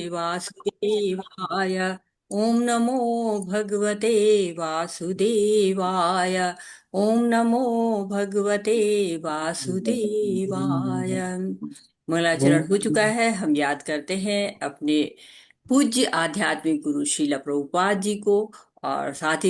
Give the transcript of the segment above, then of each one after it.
वासुदेवाय। ओम नमो भगवते वासुदेवाय। ओम नमो भगवते वासुदेवाय। मंगलाचरण हो चुका है। हम याद करते हैं अपने पूज्य आध्यात्मिक गुरु श्रील प्रभुपाद जी को, और साथ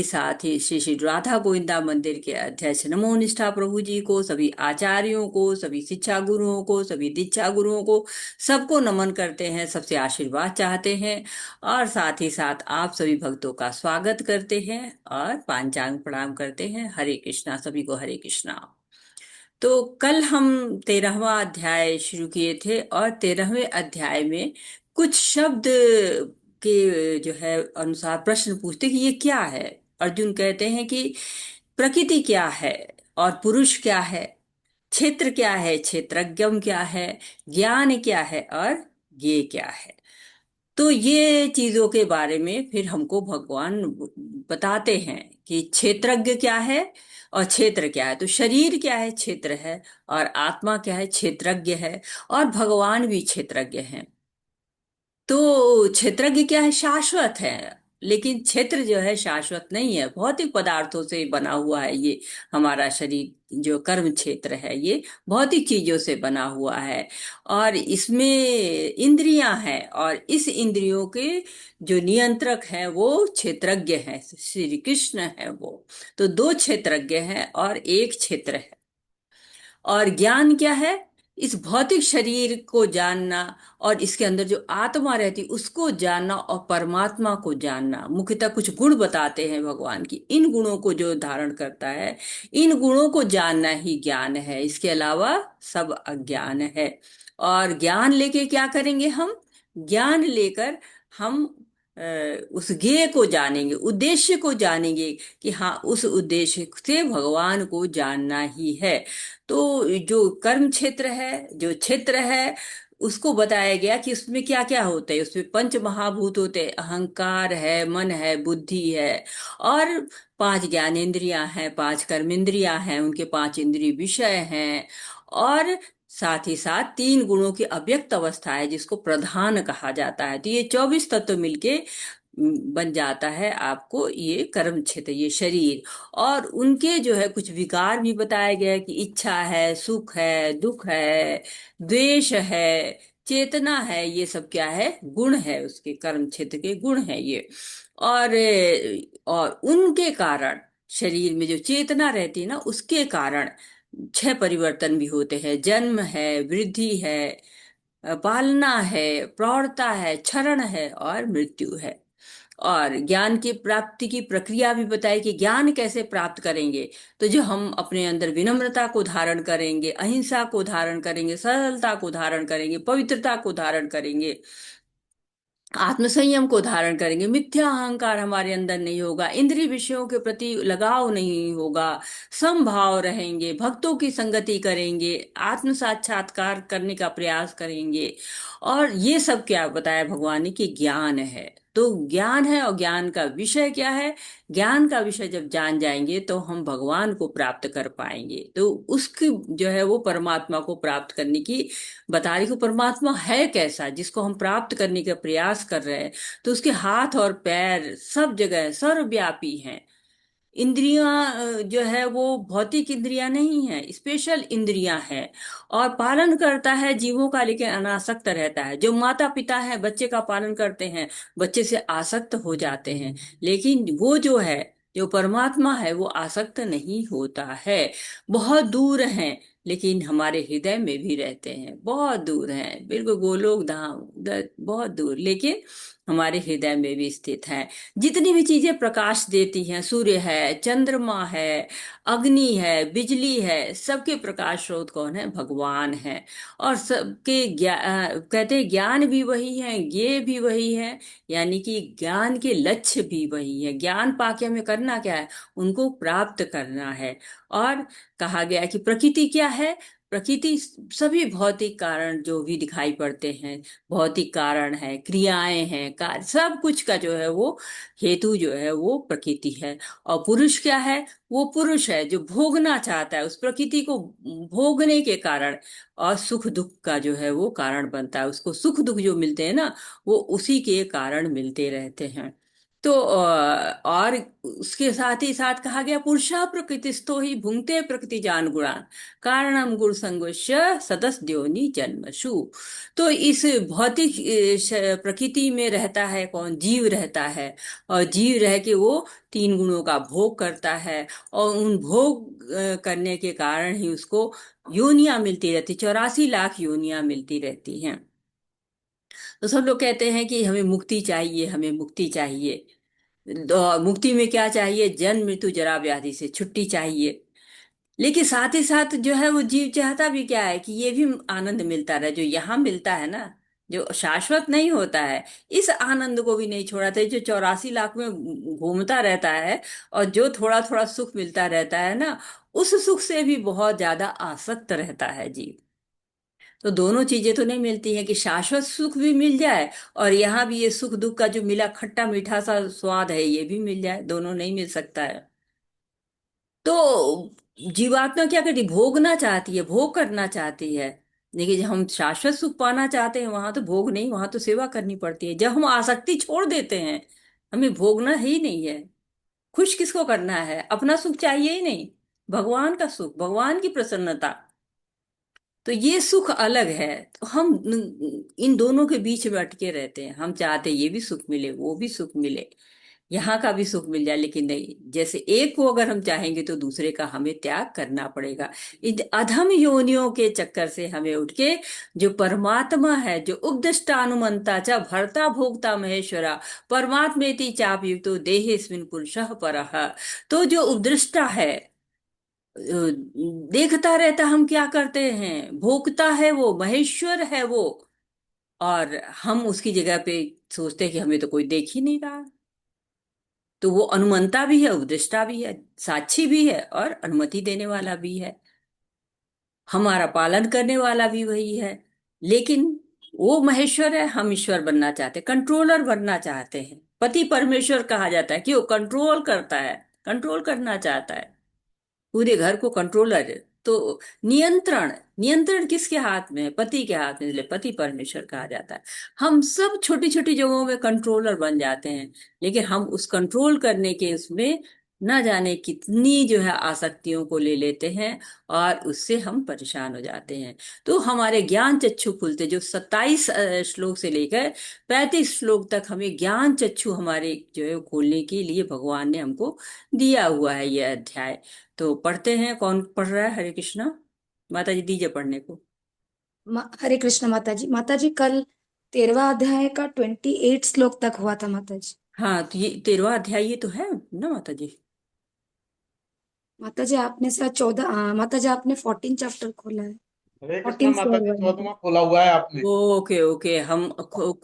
ही श्री श्री राधा गोविंदा मंदिर के अध्यक्ष नमो निष्ठा प्रभु जी को, सभी आचार्यों को, सभी शिक्षा गुरुओं को, सभी दीक्षा गुरुओं को, सबको नमन करते हैं, सबसे आशीर्वाद चाहते हैं। और साथ ही साथ आप सभी भक्तों का स्वागत करते हैं और पांचांग प्रणाम करते हैं। हरे कृष्णा, सभी को हरे कृष्णा। तो कल हम 13वां अध्याय शुरू किए थे, और 13वें अध्याय में कुछ शब्द के जो है अनुसार प्रश्न पूछते कि ये क्या है। अर्जुन कहते हैं कि प्रकृति क्या है, और पुरुष क्या है, क्षेत्र क्या है, क्षेत्रज्ञम क्या है, ज्ञान क्या है, और ये क्या है। तो ये चीजों के बारे में फिर हमको भगवान बताते हैं कि क्षेत्रज्ञ क्या है और क्षेत्र क्या है। तो शरीर क्या है, क्षेत्र है, और आत्मा क्या है, क्षेत्रज्ञ है, और भगवान भी क्षेत्रज्ञ हैं। तो क्षेत्रज्ञ क्या है, शाश्वत है। लेकिन क्षेत्र जो है शाश्वत नहीं है, भौतिक पदार्थों से बना हुआ है ये। हमारा शरीर जो कर्म क्षेत्र है ये भौतिक चीजों से बना हुआ है, और इसमें इंद्रियां हैं, और इस इंद्रियों के जो नियंत्रक है वो क्षेत्रज्ञ है, श्री कृष्ण है वो। तो दो क्षेत्रज्ञ हैं और एक क्षेत्र है। और ज्ञान क्या है, इस भौतिक शरीर को जानना, और इसके अंदर जो आत्मा रहती उसको जानना, और परमात्मा को जानना। मुख्यतः कुछ गुण बताते हैं भगवान की, इन गुणों को जो धारण करता है, इन गुणों को जानना ही ज्ञान है। इसके अलावा सब अज्ञान है। और ज्ञान लेके क्या करेंगे हम, ज्ञान लेकर हम उस ज्ञेय को जानेंगे, उद्देश्य को जानेंगे कि हाँ, उस उद्देश्य से भगवान को जानना ही है। तो जो कर्म क्षेत्र है, जो क्षेत्र है, उसको बताया गया कि उसमें क्या क्या होता है। उसमें पंच महाभूत होते हैं, अहंकार है, मन है, बुद्धि है, और पांच ज्ञानेंद्रियां हैं, पांच कर्मेंद्रियां हैं, उनके पांच इंद्रिय विषय हैं, और साथ ही साथ तीन गुणों की अव्यक्त अवस्था है जिसको प्रधान कहा जाता है। तो ये 24 तत्व मिलके बन जाता है आपको ये कर्म क्षेत्र, ये शरीर। और उनके जो है कुछ विकार भी बताया गया है कि इच्छा है, सुख है, दुख है, द्वेष है, चेतना है, ये सब क्या है, गुण है, उसके कर्म क्षेत्र के गुण है ये। और और उनके कारण शरीर में जो चेतना रहती है ना, उसके कारण छह परिवर्तन भी होते हैं। जन्म है, वृद्धि है, पालना है, प्रौढ़ता है, क्षरण है, और मृत्यु है। और ज्ञान की प्राप्ति की प्रक्रिया भी बताई कि ज्ञान कैसे प्राप्त करेंगे। तो जो हम अपने अंदर विनम्रता को धारण करेंगे, अहिंसा को धारण करेंगे, सरलता को धारण करेंगे, पवित्रता को धारण करेंगे, आत्मसंयम को धारण करेंगे, मिथ्या अहंकार हमारे अंदर नहीं होगा, इंद्रिय विषयों के प्रति लगाव नहीं होगा, समभाव रहेंगे, भक्तों की संगति करेंगे, आत्म साक्षात्कार करने का प्रयास करेंगे। और ये सब क्या बताया भगवान ने कि ज्ञान है। तो ज्ञान है, और ज्ञान का विषय क्या है, ज्ञान का विषय जब जान जाएंगे तो हम भगवान को प्राप्त कर पाएंगे। तो उसकी जो है वो परमात्मा को प्राप्त करने की बता रही, को परमात्मा है कैसा जिसको हम प्राप्त करने का प्रयास कर रहे हैं। तो उसके हाथ और पैर सब जगह सर्वव्यापी हैं। इंद्रियां जो है वो भौतिक इंद्रियां नहीं है, स्पेशल इंद्रियां हैं, और पालन करता है जीवों का, लेकिन अनासक्त रहता है। जो माता पिता है बच्चे का पालन करते हैं, बच्चे से आसक्त हो जाते हैं, लेकिन वो जो है, जो परमात्मा है, वो आसक्त नहीं होता है। बहुत दूर हैं, लेकिन हमारे हृदय में भी रहते हैं। बहुत दूर हैं, बिल्कुल गोलोक धाम उधर बहुत दूर, लेकिन हमारे हृदय में भी स्थित है। जितनी भी चीजें प्रकाश देती हैं, सूर्य है, चंद्रमा है, अग्नि है, बिजली है, सबके प्रकाश स्रोत कौन है, भगवान है। और सबके कहते हैं ज्ञान भी वही है, ज्ञेय भी वही है, यानी कि ज्ञान के लक्ष्य भी वही है। ज्ञान पाके हमें करना क्या है, उनको प्राप्त करना है। और कहा गया कि प्रकृति क्या है, प्रकृति, सभी भौतिक कारण जो भी दिखाई पड़ते हैं, भौतिक कारण है, क्रियाएं हैं, कार्य, सब कुछ का जो है वो हेतु जो है वो प्रकृति है। और पुरुष क्या है? वो पुरुष है जो भोगना चाहता है, उस प्रकृति को भोगने के कारण, और सुख दुख का जो है वो कारण बनता है। उसको सुख दुख जो मिलते हैं ना, वो उसी के कारण मिलते रहते हैं। तो और उसके साथ ही साथ कहा गया, पुरुषा प्रकृतिस्थो ही भुंक्ते प्रकृति जान गुणान कारणम गुण संगोष्य सदस्योनि जन्मसु। तो इस भौतिक प्रकृति में रहता है कौन? जीव रहता है। और जीव रह के वो तीन गुणों का भोग करता है, और उन भोग करने के कारण ही उसको योनियां मिलती रहती, 84 लाख योनियां मिलती रहती हैं। तो सब लोग कहते हैं कि हमें मुक्ति चाहिए, हमें मुक्ति चाहिए। तो मुक्ति में क्या चाहिए? जन्म मृत्यु जरा व्याधि से छुट्टी चाहिए। लेकिन साथ ही साथ जो है वो जीव चाहता भी क्या है? कि ये भी आनंद मिलता रहे जो यहाँ मिलता है ना, जो शाश्वत नहीं होता है। इस आनंद को भी नहीं छोड़ा था, जो 84 लाख में घूमता रहता है, और जो थोड़ा थोड़ा सुख मिलता रहता है ना, उस सुख से भी बहुत ज्यादा आसक्त रहता है जीव। तो दोनों चीजें तो नहीं मिलती हैं कि शाश्वत सुख भी मिल जाए, और यहाँ भी ये सुख दुख का जो मिला खट्टा मीठा सा स्वाद है ये भी मिल जाए, दोनों नहीं मिल सकता है। तो जीवात्मा क्या करती? भोगना चाहती है, भोग करना चाहती है। लेकिन जब हम शाश्वत सुख पाना चाहते हैं, वहां तो भोग नहीं, वहां तो सेवा करनी पड़ती है। जब हम आसक्ति छोड़ देते हैं, हमें भोगना ही नहीं है, खुश किसको करना है? अपना सुख चाहिए ही नहीं, भगवान का सुख, भगवान की प्रसन्नता। तो ये सुख अलग है। तो हम इन दोनों के बीच में अटके रहते हैं। हम चाहते हैं ये भी सुख मिले, वो भी सुख मिले, यहाँ का भी सुख मिल जाए, लेकिन नहीं, जैसे एक को अगर हम चाहेंगे तो दूसरे का हमें त्याग करना पड़ेगा। इन अधम योनियों के चक्कर से हमें उठ के जो परमात्मा है, जो उपदिष्टानुमंता च भर्ता भोक्ता महेश्वरा परमात्मेति चापयुक्तो देहेस्मिन् पुरुषः परः। तो जो उपदृष्टा है, देखता रहता हम क्या करते हैं, भोगता है, वो महेश्वर है वो। और हम उसकी जगह पे सोचते हैं कि हमें तो कोई देख ही नहीं रहा। तो वो अनुमंता भी है, उपदेष्टा भी है, साक्षी भी है, और अनुमति देने वाला भी है, हमारा पालन करने वाला भी वही है। लेकिन वो महेश्वर है, हम ईश्वर बनना चाहते हैं, कंट्रोलर बनना चाहते हैं। पति परमेश्वर कहा जाता है कि वो कंट्रोल करता है, कंट्रोल करना चाहता है पूरे घर को, कंट्रोलर है। तो नियंत्रण, नियंत्रण किसके हाथ में है? पति के हाथ में, इसलिए पति परमेश्वर कहा जाता है। हम सब छोटी छोटी जगहों में कंट्रोलर बन जाते हैं, लेकिन हम उस कंट्रोल करने के उसमें न जाने कितनी जो है आसक्तियों को ले लेते हैं, और उससे हम परेशान हो जाते हैं। तो हमारे ज्ञान चक्षु खुलते, जो 27 श्लोक से लेकर 35 श्लोक तक हमें ज्ञान चक्षु हमारे जो है खोलने के लिए भगवान ने हमको दिया हुआ है यह अध्याय। तो पढ़ते हैं, कौन पढ़ रहा है? हरे कृष्णा, माता जी दीजिए पढ़ने को। हरे कृष्ण माता जी। माता जी कल 13वां अध्याय का 28 श्लोक तक हुआ था माता जी। हाँ, तो ये 13वां अध्याय ये तो है ना माता जी? माता जी आपने शायद 14, माता जी आपने 14 चैप्टर खोला है। हरे कृष्णा 14 माता फ्लोर जी, वाला है। 14वां खोला हुआ है आपने। ओके ओके, हम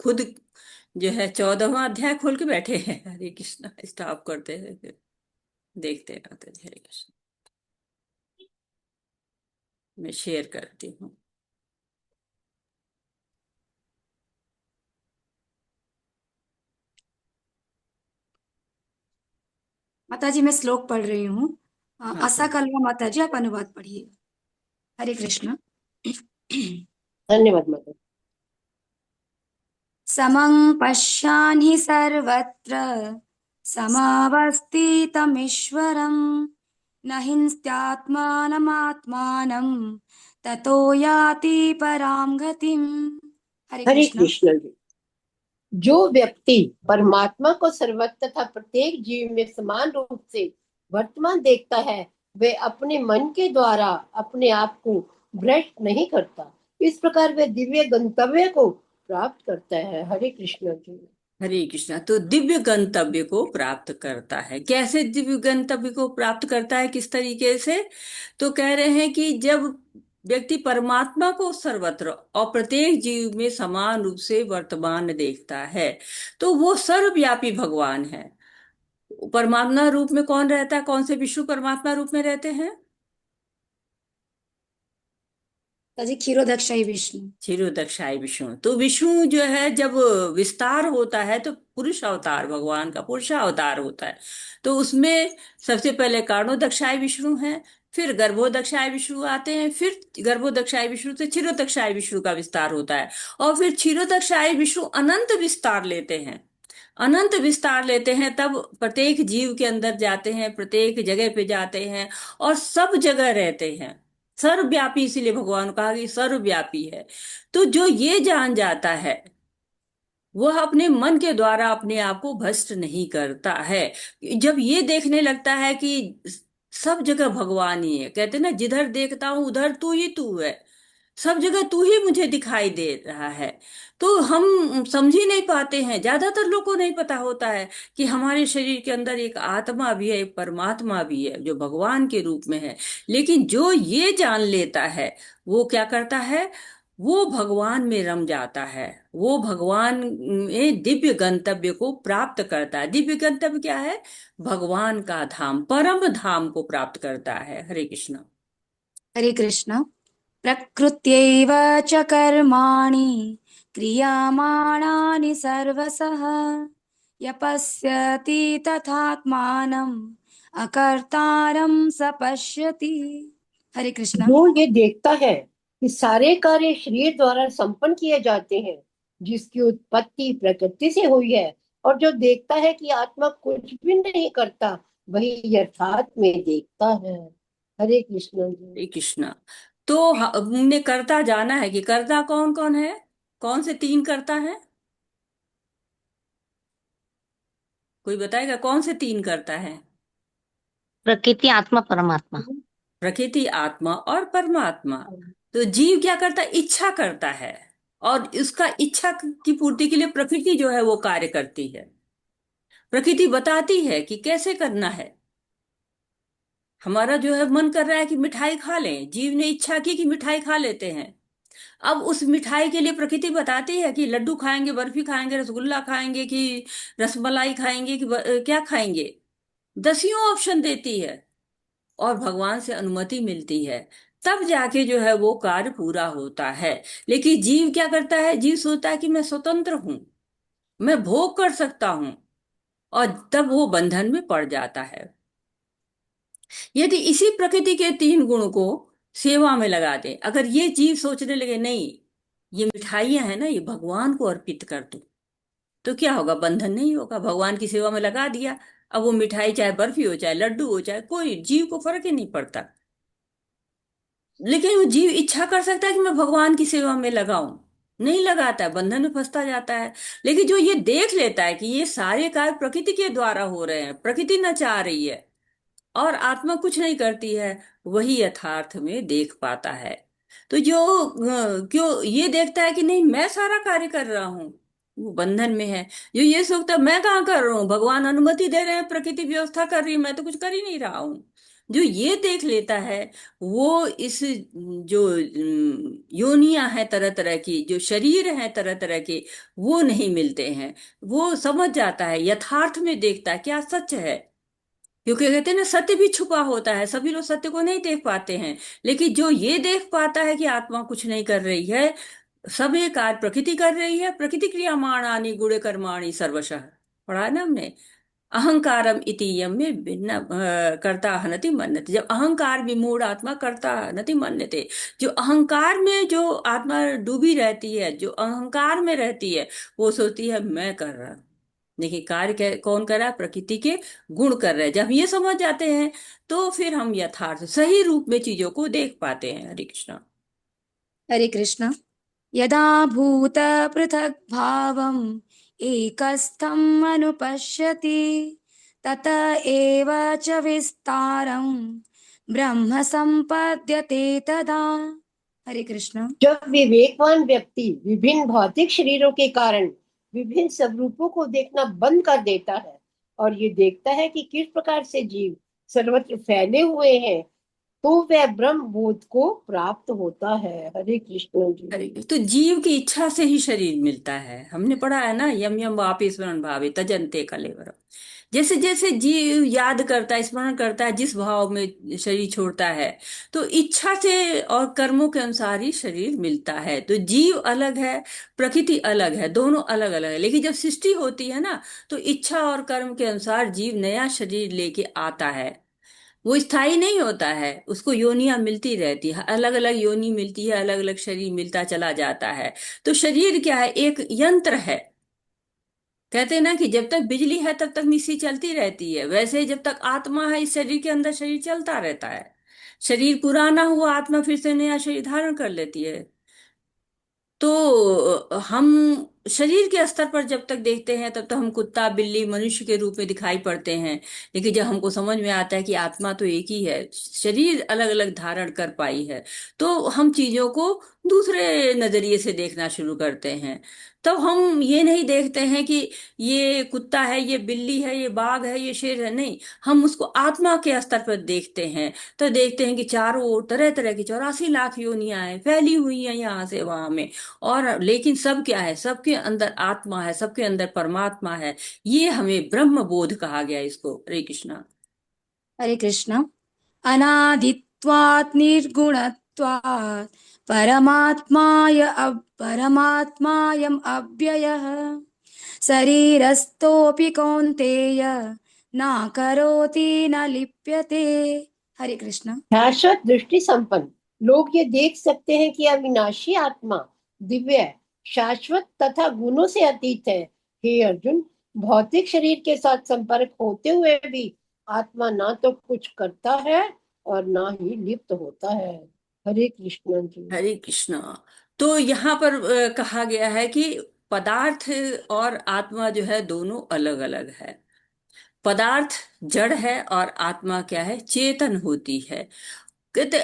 खुद जो है 14वां अध्याय खोल के बैठे हैं। हरे कृष्णा, स्टॉप करते हैं फिर देखते हैं माता जी। हरे कृष्णा, मैं शेयर करती हूँ। माता जी मैं श्लोक पढ़ रही हूँ। हाँ आशा पढ़। कलवा माता जी आप अनुवाद पढ़िए। हरे कृष्ण। धन्यवाद माता। समं पश्यान् हि सर्वत्र समावस्थितमीश्वरम् न हिंस्त्यात्मानमात्मानं ततो याति परां गतिम्। हरे हरे कृष्ण। कृष्ण जी। जो व्यक्ति परमात्मा को सर्वत्र तथा प्रत्येक जीव में समान रूप से वर्तमान देखता है, वे अपने मन के द्वारा अपने आप को भ्रष्ट नहीं करता। इस प्रकार वे दिव्य गंतव्य को प्राप्त करता है। हरे कृष्ण जी। हरे कृष्णा, तो दिव्य गंतव्य को प्राप्त करता है। कैसे दिव्य गंतव्य को प्राप्त करता है, किस तरीके से? तो कह रहे हैं कि जब व्यक्ति परमात्मा को सर्वत्र और प्रत्येक जीव में समान रूप से वर्तमान देखता है, तो वो सर्वव्यापी भगवान है। परमात्मा रूप में कौन रहता है? कौन से विष्णु परमात्मा रूप में रहते हैं? माताजी क्षीरोदक्षाई विष्णु। क्षीरोदक्षाय विष्णु। तो विष्णु जो है जब विस्तार होता है तो पुरुष अवतार, भगवान का पुरुष अवतार होता है। तो उसमें सबसे पहले कारणोदक्षाय विष्णु है, फिर गर्भोदक्षाय विष्णु आते हैं, फिर गर्भोदक्षाय विष्णु से क्षीरोदक्षाय विष्णु का विस्तार होता है। और फिर क्षीरोदक्षाय विष्णु अनंत विस्तार लेते हैं। अनंत विस्तार लेते हैं तब प्रत्येक जीव के अंदर जाते हैं, प्रत्येक जगह पे जाते हैं और सब जगह रहते हैं। सर्वव्यापी, इसीलिए भगवान को कहा कि सर्वव्यापी है। तो जो ये जान जाता है वह अपने मन के द्वारा अपने आप को भ्रष्ट नहीं करता है। जब ये देखने लगता है कि सब जगह भगवान ही है, कहते हैं ना, जिधर देखता हूं उधर तू ही तू है, सब जगह तू ही मुझे दिखाई दे रहा है। तो हम समझ ही नहीं पाते हैं, ज्यादातर लोग को नहीं पता होता है कि हमारे शरीर के अंदर एक आत्मा भी है, एक परमात्मा भी है जो भगवान के रूप में है। लेकिन जो ये जान लेता है वो क्या करता है, वो भगवान में रम जाता है, वो भगवान में दिव्य गंतव्य को प्राप्त करता है। दिव्य गंतव्य क्या है? भगवान का धाम, परम धाम को प्राप्त करता है। हरे कृष्ण। हरे कृष्ण। प्रकृत्यैव च कर्माणि क्रियमाणानि सर्वशः यपश्यति तथात्मानम् अकर्तारं स पश्यति। हरे कृष्ण। जो ये देखता है कि सारे कार्य शरीर द्वारा संपन्न किए जाते हैं, जिसकी उत्पत्ति प्रकृति से हुई है, और जो देखता है कि आत्मा कुछ भी नहीं करता, वही यथार्थ में देखता है। हरे कृष्ण हरे जी। कृष्ण। तो हमने कर्ता जाना है कि कर्ता कौन कौन है, कौन से तीन कर्ता है? कोई बताएगा कौन से तीन कर्ता है? प्रकृति, आत्मा, परमात्मा। प्रकृति, आत्मा और परमात्मा। तो जीव क्या करता है? इच्छा करता है। और उसका इच्छा की पूर्ति के लिए प्रकृति जो है वो कार्य करती है। प्रकृति बताती है कि कैसे करना है। हमारा जो है मन कर रहा है कि मिठाई खा लें, जीव ने इच्छा की कि मिठाई खा लेते हैं। अब उस मिठाई के लिए प्रकृति बताती है कि लड्डू खाएंगे, बर्फी खाएंगे, रसगुल्ला खाएंगे कि रसमलाई खाएंगे कि क्या खाएंगे। दसियों ऑप्शन देती है और भगवान से अनुमति मिलती है, तब जाके जो है वो कार्य पूरा होता है। लेकिन जीव क्या करता है? जीव सोचता है कि मैं स्वतंत्र हूं, मैं भोग कर सकता हूं, और तब वो बंधन में पड़ जाता है। यदि इसी प्रकृति के तीन गुण को सेवा में लगा दे, अगर ये जीव सोचने लगे नहीं ये मिठाइयां है ना, ये भगवान को अर्पित कर दो, तो क्या होगा? बंधन नहीं होगा, भगवान की सेवा में लगा दिया। अब वो मिठाई चाहे बर्फी हो, चाहे लड्डू हो, चाहे कोई, जीव को फर्क ही नहीं पड़ता। लेकिन वो जीव इच्छा कर सकता है कि मैं भगवान की सेवा में लगाऊं, नहीं लगाता है, बंधन में फंसता जाता है। लेकिन जो ये देख लेता है कि ये सारे कार्य प्रकृति के द्वारा हो रहे हैं, प्रकृति न चाह रही है और आत्मा कुछ नहीं करती है, वही यथार्थ में देख पाता है। तो जो क्यों ये देखता है कि नहीं मैं सारा कार्य कर रहा हूँ, वो बंधन में है। जो ये सोचता है मैं कहाँ कर रहा हूँ, भगवान अनुमति दे रहे हैं, प्रकृति व्यवस्था कर रही है, मैं तो कुछ कर ही नहीं रहा हूँ। जो ये देख लेता है वो इस जो योनियां हैं तरह तरह की, जो शरीर हैं तरह तरह के, वो नहीं मिलते हैं। वो समझ जाता है, यथार्थ में देखता है क्या सच है। क्योंकि कहते हैं ना, सत्य भी छुपा होता है, सभी लोग सत्य को नहीं देख पाते हैं। लेकिन जो ये देख पाता है कि आत्मा कुछ नहीं कर रही है, सब ये कार्य प्रकृति कर रही है, प्रकृति क्रियमाणानि गुणे कर्माणि सर्वशः, पढ़ा है ना हमने। अहंकारम इति यम में भिन्न कर्ता हनति मन्यते। जब अहंकार विमूढ़ आत्मा कर्ता हनति मन्यते, जो अहंकार में जो आत्मा डूबी रहती है, जो अहंकार में रहती है, वो सोचती है मैं कर रहा हूं। देखिए कार्य कौन कर रहा है? प्रकृति के गुण कर रहे हैं। जब ये समझ जाते हैं तो फिर हम यथार्थ सही रूप में चीजों को देख पाते हैं। हरे कृष्णा। हरे कृष्ण। यदा भूत पृथक् भावम् एकस्थम् अनुपश्यति तत एव च विस्तारम् ब्रह्म संपद्यते तदा। हरे कृष्ण। जब विवेकवान व्यक्ति विभिन्न भौतिक शरीरों के कारण विभिन्न स्वरूपों को देखना बंद कर देता है और ये देखता है कि किस प्रकार से जीव सर्वत्र फैले हुए हैं, तो वह ब्रह्म बोध को प्राप्त होता है। हरे कृष्ण जी। अरे तो जीव की इच्छा से ही शरीर मिलता है। हमने पढ़ा है ना, यम यम वापि स्मरण भावे तजन्ते कलेवरम। जैसे जैसे जीव याद करता है, स्मरण करता है, जिस भाव में शरीर छोड़ता है, तो इच्छा से और कर्मों के अनुसार ही शरीर मिलता है। तो जीव अलग है, प्रकृति अलग है, दोनों अलग अलग है। लेकिन जब सृष्टि होती है ना, तो इच्छा और कर्म के अनुसार जीव नया शरीर लेके आता है। वो स्थायी नहीं होता है, उसको योनियां मिलती रहती है, अलग अलग योनि मिलती है, अलग अलग शरीर मिलता चला जाता है। तो शरीर क्या है? एक यंत्र है। कहते हैं ना कि जब तक बिजली है तब तक मिक्सी चलती रहती है, वैसे ही जब तक आत्मा है इस शरीर के अंदर, शरीर चलता रहता है। शरीर पुराना हुआ, आत्मा फिर से नया शरीर धारण कर लेती है। तो हम शरीर के स्तर पर जब तक देखते हैं तब तक हम कुत्ता बिल्ली मनुष्य के रूप में दिखाई पड़ते हैं। लेकिन जब हमको समझ में आता है कि आत्मा तो एक ही है, शरीर अलग अलग धारण कर पाई है, तो हम चीजों को दूसरे नजरिए से देखना शुरू करते हैं। तब हम ये नहीं देखते हैं कि ये कुत्ता है, ये बिल्ली है, ये बाघ है, ये शेर है। नहीं, हम उसको आत्मा के स्तर पर देखते हैं। तो देखते हैं कि चारों ओर तरह तरह की 84 लाख योनियां हैं, फैली हुई हैं यहाँ से वहां में। और लेकिन सब क्या है? सबके अंदर आत्मा है, सबके अंदर परमात्मा है। ये हमें ब्रह्म बोध कहा गया इसको। हरे कृष्णा। हरे कृष्ण। अनादित्वात् निर्गुणत्वात् परमात्मायम् अव्ययः शरीरस्थोऽपि कौन्तेय न करोति न लिप्यते। हरे कृष्ण। शाश्वत दृष्टि संपन्न लोग ये देख सकते हैं कि अविनाशी आत्मा दिव्य, शाश्वत तथा गुणों से अतीत है। हे अर्जुन, भौतिक शरीर के साथ संपर्क होते हुए भी आत्मा ना तो कुछ करता है और ना ही लिप्त होता है। हरे कृष्ण जी। हरे कृष्णा। तो यहाँ पर कहा गया है कि पदार्थ और आत्मा जो है दोनों अलग अलग है। पदार्थ जड़ है और आत्मा क्या है? चेतन होती है।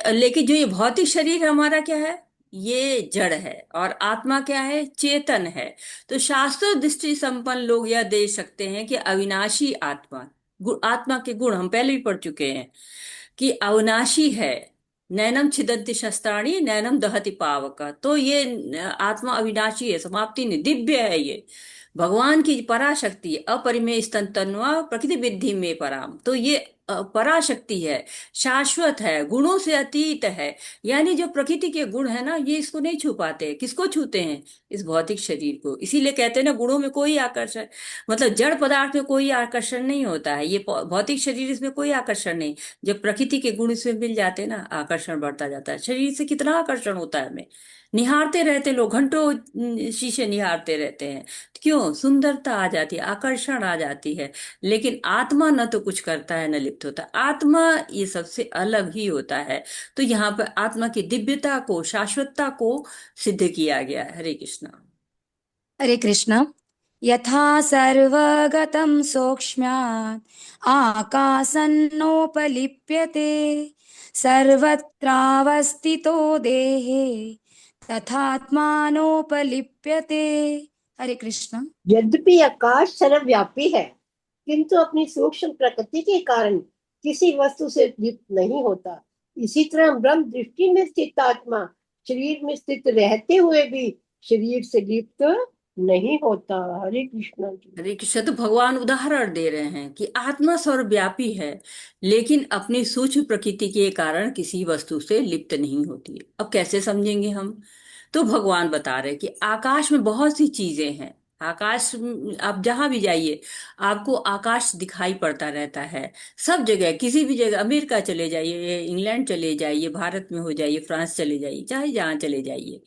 लेकिन जो ये भौतिक शरीर हमारा क्या है? ये जड़ है। और आत्मा क्या है? चेतन है। तो शास्त्र दृष्टि संपन्न लोग यह देख सकते हैं कि अविनाशी आत्मा, आत्मा के गुण हम पहले भी पढ़ चुके हैं कि अविनाशी है। नैनम छिदन्ति शस्त्राणि नैनम दहति पावक। तो ये आत्मा अविनाशी है, समाप्ति नहीं, दिव्य है ये। भगवान की पराशक्ति है, अपरिमेय स्तनतन्वा प्रकृति विद्धि में पराम। तो ये पराशक्ति है, शाश्वत है, गुणों से अतीत है। यानी जो प्रकृति के गुण है ना, ये इसको नहीं छू पाते। किसको छूते हैं? इस भौतिक शरीर को। इसीलिए कहते हैं ना, गुणों में कोई आकर्षण, मतलब जड़ पदार्थ में कोई आकर्षण नहीं होता है। ये भौतिक शरीर, इसमें कोई आकर्षण नहीं। जब प्रकृति के गुण इसमें मिल जाते हैं ना, आकर्षण बढ़ता जाता है। शरीर से कितना आकर्षण होता है हमें, निहारते रहते लोग, घंटों शीशे निहारते रहते हैं। क्यों? सुंदरता आ जाती है, आकर्षण आ जाती है। लेकिन आत्मा न तो कुछ करता है न लिप्त होता। आत्मा ये सबसे अलग ही होता है। तो यहाँ पर आत्मा की दिव्यता को, शाश्वतता को सिद्ध किया गया है। हरे कृष्णा। हरे कृष्ण। यथा सर्वगतं सौक्ष्म्यात् आकाशन्नोपलिप्यते सर्वत्रावस्थितो देहे तथात्मानोपलिप्यते। हरे कृष्ण। यद्यपि आकाश सर्वव्यापी है, किंतु अपनी सूक्ष्म प्रकृति के कारण किसी वस्तु से लिप्त नहीं होता। इसी तरह ब्रह्म दृष्टि में स्थित आत्मा शरीर में स्थित रहते हुए भी शरीर से लिप्त नहीं होता। हरे कृष्ण जी। हरे कृष्ण। तो भगवान उदाहरण दे रहे हैं कि आत्मा सर्वव्यापी है, लेकिन अपनी सूक्ष्म प्रकृति के कारण किसी वस्तु से लिप्त नहीं होती। अब कैसे समझेंगे हम? तो भगवान बता रहे कि आकाश में बहुत सी चीजें हैं। आकाश आप जहां भी जाइए, आपको आकाश दिखाई पड़ता रहता है। सब जगह, किसी भी जगह, अमेरिका चले जाइए, इंग्लैंड चले जाइए, भारत में हो जाइए, फ्रांस चले जाइए, चाहे जहां चले जाइए,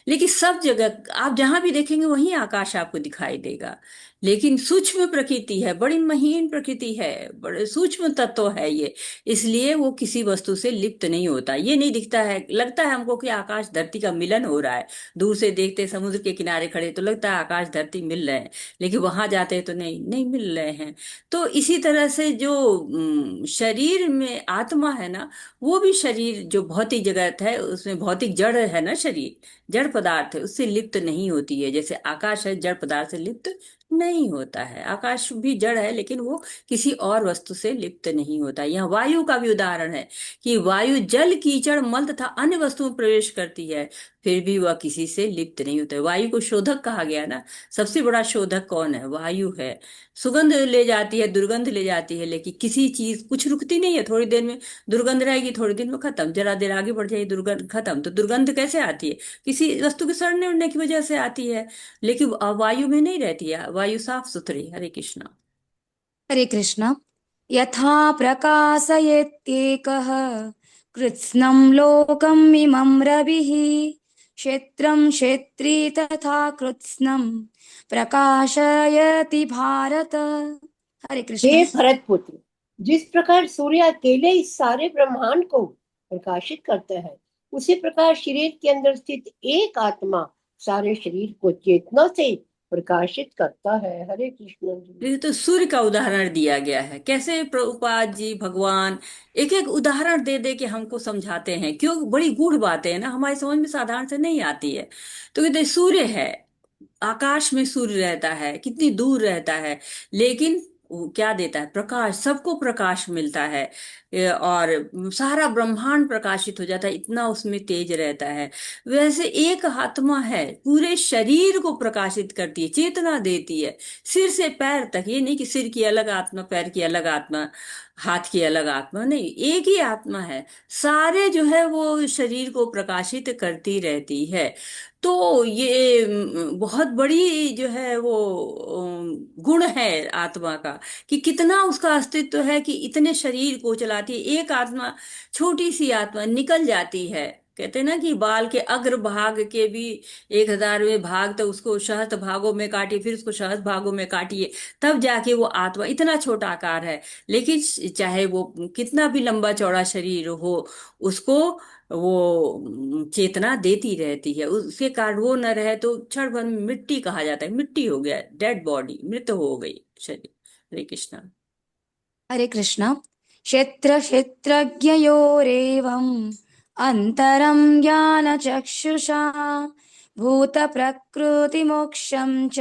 लेकिन सब जगह आप जहां भी देखेंगे वहीं आकाश आपको दिखाई देगा। लेकिन सूक्ष्म प्रकृति है, बड़ी महीन प्रकृति है, बड़े सूक्ष्म तत्व है ये। इसलिए वो किसी वस्तु से लिप्त नहीं होता। ये नहीं दिखता है, लगता है हमको कि आकाश धरती का मिलन हो रहा है। दूर से देखते, समुद्र के किनारे खड़े तो लगता है आकाश धरती प्रति मिल रहे हैं, लेकिन वहां जाते हैं तो नहीं नहीं मिल रहे हैं। तो इसी तरह से जो शरीर में आत्मा है ना, वो भी शरीर जो भौतिक जगत है उसमें भौतिक जड़ है ना, शरीर जड़ पदार्थ है, उससे लिप्त नहीं होती है। जैसे आकाश है, जड़ पदार्थ से लिप्त नहीं होता है। आकाश भी जड़ है लेकिन वो किसी और वस्तु से लिप्त नहीं होता। यहाँ वायु का भी उदाहरण है कि वायु जल कीचड़ मल तथा अन्य वस्तुओं में प्रवेश करती है, फिर भी वह किसी से लिप्त नहीं होता है। वायु को शोधक कहा गया ना, सबसे बड़ा शोधक कौन है? वायु है। सुगंध ले जाती है, दुर्गंध ले जाती है, लेकिन किसी चीज कुछ रुकती नहीं है। थोड़ी देर में दुर्गंध रहेगी, थोड़ी देर में खत्म, जरा देर आगे बढ़ जाएगी दुर्गंध खत्म। तो दुर्गंध कैसे आती है? किसी वस्तु के सड़ने उड़ने की वजह से आती है, लेकिन वायु में नहीं रहती है। वायु साफ सुथरी। हरे कृष्णा। हरे कृष्ण। यथा प्रकाशयत्येकः कृत्स्नं लोकम् इमं रविः क्षेत्रं क्षेत्री तथा कृत्स्नं प्रकाशयति भारत। हरे कृष्ण। हे भरत पुत्र, जिस प्रकार सूर्य अकेले इस सारे ब्रह्मांड को प्रकाशित करता है, उसी प्रकार शरीर के अंदर स्थित एक आत्मा सारे शरीर को चेतना से प्रकाशित करता है। हरे कृष्ण जी। ये तो सूर्य का उदाहरण दिया गया है। कैसे प्रभुपाद जी भगवान एक एक उदाहरण दे दे के हमको समझाते हैं, क्यों? बड़ी गूढ़ बातें हैं ना, हमारी समझ में साधारण से नहीं आती है। तो कहते सूर्य है, आकाश में सूर्य रहता है, कितनी दूर रहता है, लेकिन वो क्या देता है? प्रकाश, सबको प्रकाश मिलता है। और सारा ब्रह्मांड प्रकाशित हो जाता है, इतना उसमें तेज रहता है। वैसे एक आत्मा है, पूरे शरीर को प्रकाशित करती है, चेतना देती है, सिर से पैर तक। ये नहीं कि सिर की अलग आत्मा, पैर की अलग आत्मा, हाथ की अलग आत्मा, नहीं, एक ही आत्मा है, सारे जो है वो शरीर को प्रकाशित करती रहती है। तो ये बहुत बड़ी जो है वो गुण है आत्मा का, कि कितना उसका अस्तित्व है, कि इतने शरीर को चलाती है। एक आत्मा, छोटी सी आत्मा निकल जाती है। कहते हैं ना कि बाल के अग्र भाग के भी 1000वें भाग, तो उसको सहस्त्र भागों में काटिए, फिर उसको सहस्त्र भागों में काटिए, तब जाके वो आत्मा, इतना छोटा आकार है, लेकिन चाहे वो कितना भी लंबा चौड़ा शरीर हो, उसको वो चेतना देती रहती है। उसके कारण वो न रहे तो क्षण भर में मिट्टी कहा जाता है, मिट्टी हो गया, डेड बॉडी, मृत हो गई शरीर। हरे कृष्णा। हरे कृष्ण। क्षेत्र क्षेत्रज्ञयोरेवम् अन्तरं ज्ञानचक्षुषा भूत प्रकृति मोक्षं च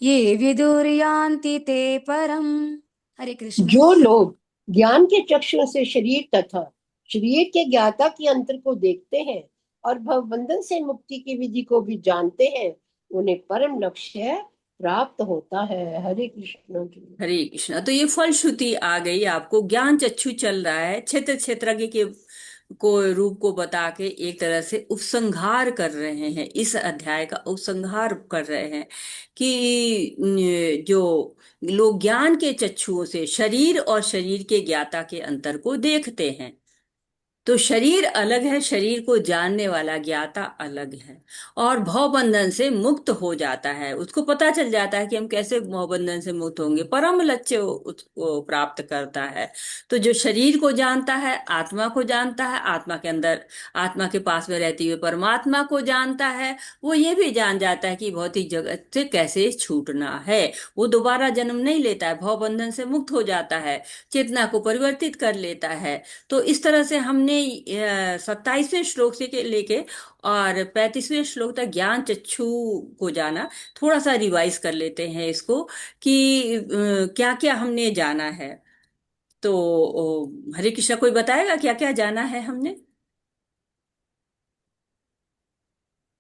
ये विदुर्यान्ति ते परम्। हरे कृष्ण। जो लोग ज्ञान के चक्षु से शरीर तथा शरीर के ज्ञाता के अंतर को देखते हैं और भवबंधन से मुक्ति की विधि को भी जानते हैं, उन्हें परम लक्ष्य प्राप्त होता है। हरे कृष्ण जी। हरे कृष्णा। तो ये फलश्रुति आ गई आपको, ज्ञान चक्षु चल रहा है, क्षेत्र क्षेत्रज्ञ के को रूप को बता के एक तरह से उपसंहार कर रहे हैं, इस अध्याय का उपसंहार कर रहे हैं कि जो लोग ज्ञान के चक्षुओं से शरीर और शरीर के ज्ञाता के अंतर को देखते हैं, तो शरीर अलग है, शरीर को जानने वाला ज्ञाता अलग है, और भवबंधन से मुक्त हो जाता है। उसको पता चल जाता है कि हम कैसे भवबंधन से मुक्त होंगे, परम लक्ष्य उसको प्राप्त करता है। तो जो शरीर को जानता है, आत्मा को जानता है, आत्मा के अंदर, आत्मा के पास में रहती हुई परमात्मा को जानता है, वो ये भी जान जाता है कि भौतिक जगत से कैसे छूटना है। वो दोबारा जन्म नहीं लेता है, भवबंधन से मुक्त हो जाता है, चेतना को परिवर्तित कर लेता है। तो इस तरह से हमने 27वें श्लोक से लेके और 35वें श्लोक तक ज्ञान चक्षु को जाना। थोड़ा सा रिवाइज कर लेते हैं इसको कि क्या क्या हमने जाना है। तो हरे कृष्णा, कोई बताएगा क्या क्या जाना है हमने?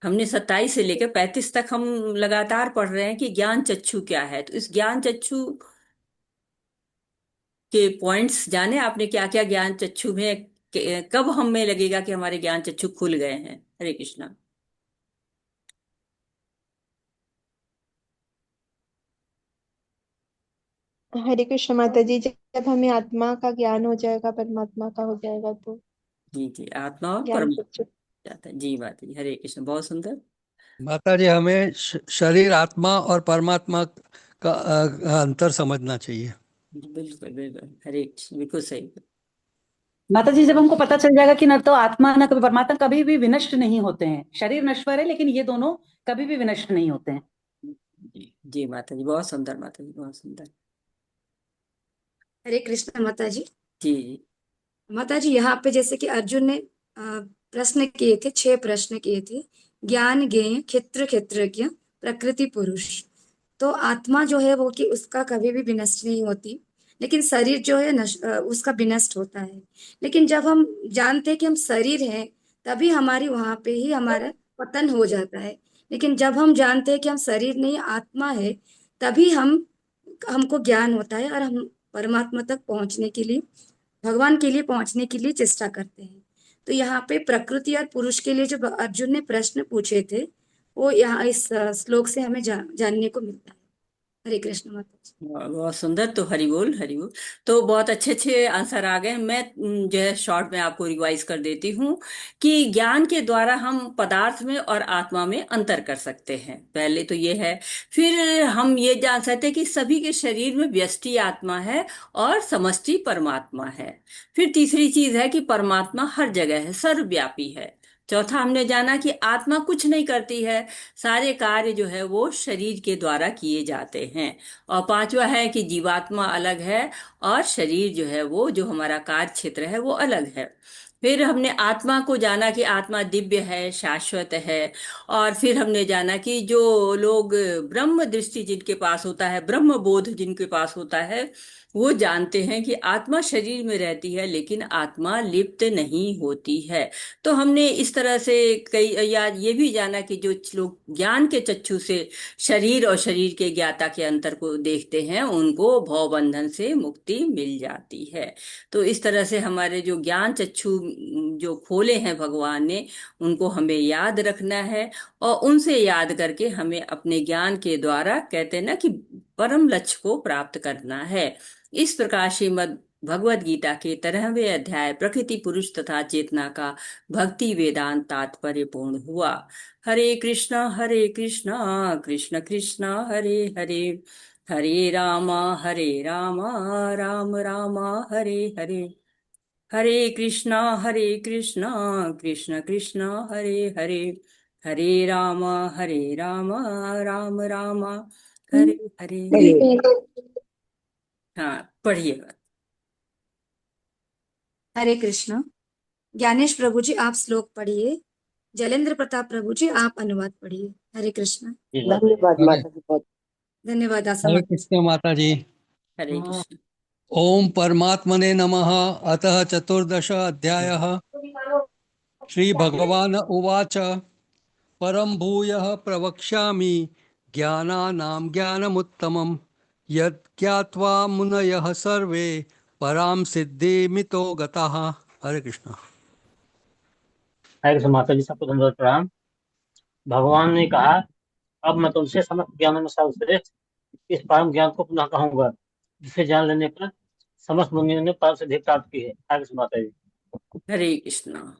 हमने 27 से लेकर 35 तक हम लगातार पढ़ रहे हैं कि ज्ञान चक्षु क्या है। तो इस ज्ञान चक्षु के पॉइंट्स जाने आपने, क्या क्या ज्ञान चक्षु में, कब हमें लगेगा कि हमारे ज्ञान चक्षु खुल गए हैं? हरे कृष्णा। हरे कृष्ण माता जी, जब हमें आत्मा का ज्ञान हो जाएगा, परमात्मा का हो जाएगा, तो जी जी, आत्मा और ज्ञान परमात्मा चक्षु। जाता है। जी माता जी, हरे कृष्ण, बहुत सुंदर। माता जी, हमें शरीर, आत्मा और परमात्मा का अंतर समझना चाहिए। बिल्कुल बिल्कुल, हरे कृष्ण, बिल्कुल सही। माता जी, जब हमको पता चल जाएगा कि न तो आत्मा न कभी परमात्मा कभी भी विनष्ट नहीं होते हैं, शरीर नश्वर है लेकिन ये दोनों कभी भी विनष्ट नहीं होते हैं। जी जी माता जी, बहुत सुंदर माता जी, बहुत सुंदर। हरे कृष्ण माता जी। जी जी। माता जी यहाँ पे जैसे कि अर्जुन ने प्रश्न किए थे, 6 प्रश्न किए थे। ज्ञान ज्ञेय, क्षेत्र क्षेत्रज्ञ, प्रकृति पुरुष। तो आत्मा जो है वो कि उसका कभी भी विनष्ट नहीं होती, लेकिन शरीर जो है उसका विनष्ट होता है। लेकिन जब हम जानते हैं कि हम शरीर हैं, तभी हमारी वहां पे ही हमारा पतन हो जाता है। लेकिन जब हम जानते हैं कि हम शरीर नहीं आत्मा है, तभी हमको ज्ञान होता है और हम परमात्मा तक पहुंचने के लिए, भगवान के लिए पहुंचने के लिए चेष्टा करते हैं। तो यहाँ पे प्रकृति और पुरुष के लिए जो अर्जुन ने प्रश्न पूछे थे, वो यहाँ इस श्लोक से हमें जानने को मिलता है। हरे कृष्ण माता जी। बहुत सुंदर। तो हरि बोल, हरि बोल। तो बहुत अच्छे अच्छे आंसर आ गए। मैं जो है शॉर्ट में आपको रिवाइज कर देती हूँ कि ज्ञान के द्वारा हम पदार्थ में और आत्मा में अंतर कर सकते हैं, पहले तो ये है। फिर हम ये जान सकते हैं कि सभी के शरीर में व्यष्टि आत्मा है और समष्टि परमात्मा है। फिर तीसरी चीज है कि परमात्मा हर जगह है, सर्वव्यापी है। चौथा हमने जाना कि आत्मा कुछ नहीं करती है, सारे कार्य जो है वो शरीर के द्वारा किए जाते हैं। और पांचवा है कि जीवात्मा अलग है और शरीर जो है वो, जो हमारा कार्य क्षेत्र है, वो अलग है। फिर हमने आत्मा को जाना कि आत्मा दिव्य है, शाश्वत है। और फिर हमने जाना कि जो लोग ब्रह्म दृष्टि जिनके पास होता है, ब्रह्म बोध जिनके पास होता है, वो जानते हैं कि आत्मा शरीर में रहती है लेकिन आत्मा लिप्त नहीं होती है। तो हमने इस तरह से कई, या ये भी जाना कि जो लोग ज्ञान के चक्षु से शरीर और शरीर के ज्ञाता के अंतर को देखते हैं, उनको भव बंधन से मुक्ति मिल जाती है। तो इस तरह से हमारे जो ज्ञान चक्षु जो खोले हैं भगवान ने, उनको हमें याद रखना है। और उनसे याद करके हमें अपने ज्ञान के द्वारा, कहते हैं ना कि परम लक्ष्य को प्राप्त करना है। इस प्रकार श्रीमद् भगवद गीता के 13वें अध्याय प्रकृति पुरुष तथा चेतना का भक्ति वेदांत तात्पर्य पूर्ण हुआ। हरे कृष्णा कृष्ण कृष्णा हरे हरे, हरे रामा राम राम हरे हरे, हरे कृष्णा कृष्ण कृष्णा हरे हरे, हरे राम राम राम हरे हरे। हाँ, पढ़िएगा। हरे कृष्ण। ज्ञानेश प्रभु जी आप श्लोक पढ़िए। जलेंद्र प्रताप प्रभु जी आप अनुवाद पढ़िए। हरे कृष्ण। धन्यवाद हरे माता जी, बहुत। धन्यवाद आशा हरे माता। कृष्ण माता जी। हरे कृष्ण। ओम परमात्मने नमः। अतः चतुर्दश अध्यायः। श्री भगवान उवाच परम भूयः प्रवक्ष्यामि ज्ञानानां ज्ञानमुत्तमं यत् ज्ञात्वा मुनयः सर्वे परां सिद्धिमितो गताः। हरे कृष्ण। हरे कृष्ण माता जी, सबको धन्यवाद प्रणाम। भगवान ने कहा, अब मैं तुमसे समस्त ज्ञानों में सर्वश्रेष्ठ इस परम ज्ञान को पुनः कहूंगा, जिसे जान लेने पर समस्त मुनियों ने परम सिद्धि प्राप्त की है। हरे कृष्ण माता जी। हरे कृष्णा।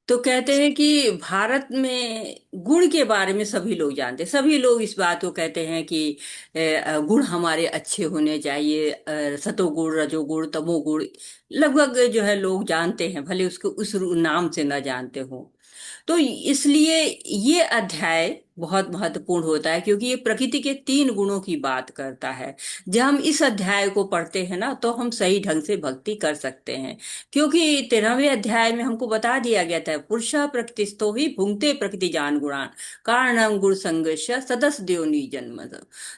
तो कहते हैं कि भारत में गुण के बारे में सभी लोग जानते हैं, सभी लोग इस बात को कहते हैं कि गुण हमारे अच्छे होने चाहिए। सतोगुण, रजोगुण, तमोगुण लगभग जो है लोग जानते हैं, भले उसको उस नाम से न जानते हो। तो इसलिए ये अध्याय बहुत महत्वपूर्ण होता है, क्योंकि ये प्रकृति के 3 गुणों की बात करता है। जब हम इस अध्याय को पढ़ते हैं ना, तो हम सही ढंग से भक्ति कर सकते हैं। क्योंकि 13वें अध्याय में हमको बता दिया गया था, पुरुषा प्रकृतिस्थो ही भुंक्ते प्रकृति जान गुणान कारणम गुण संगस्य सदस द्योनि जन्म।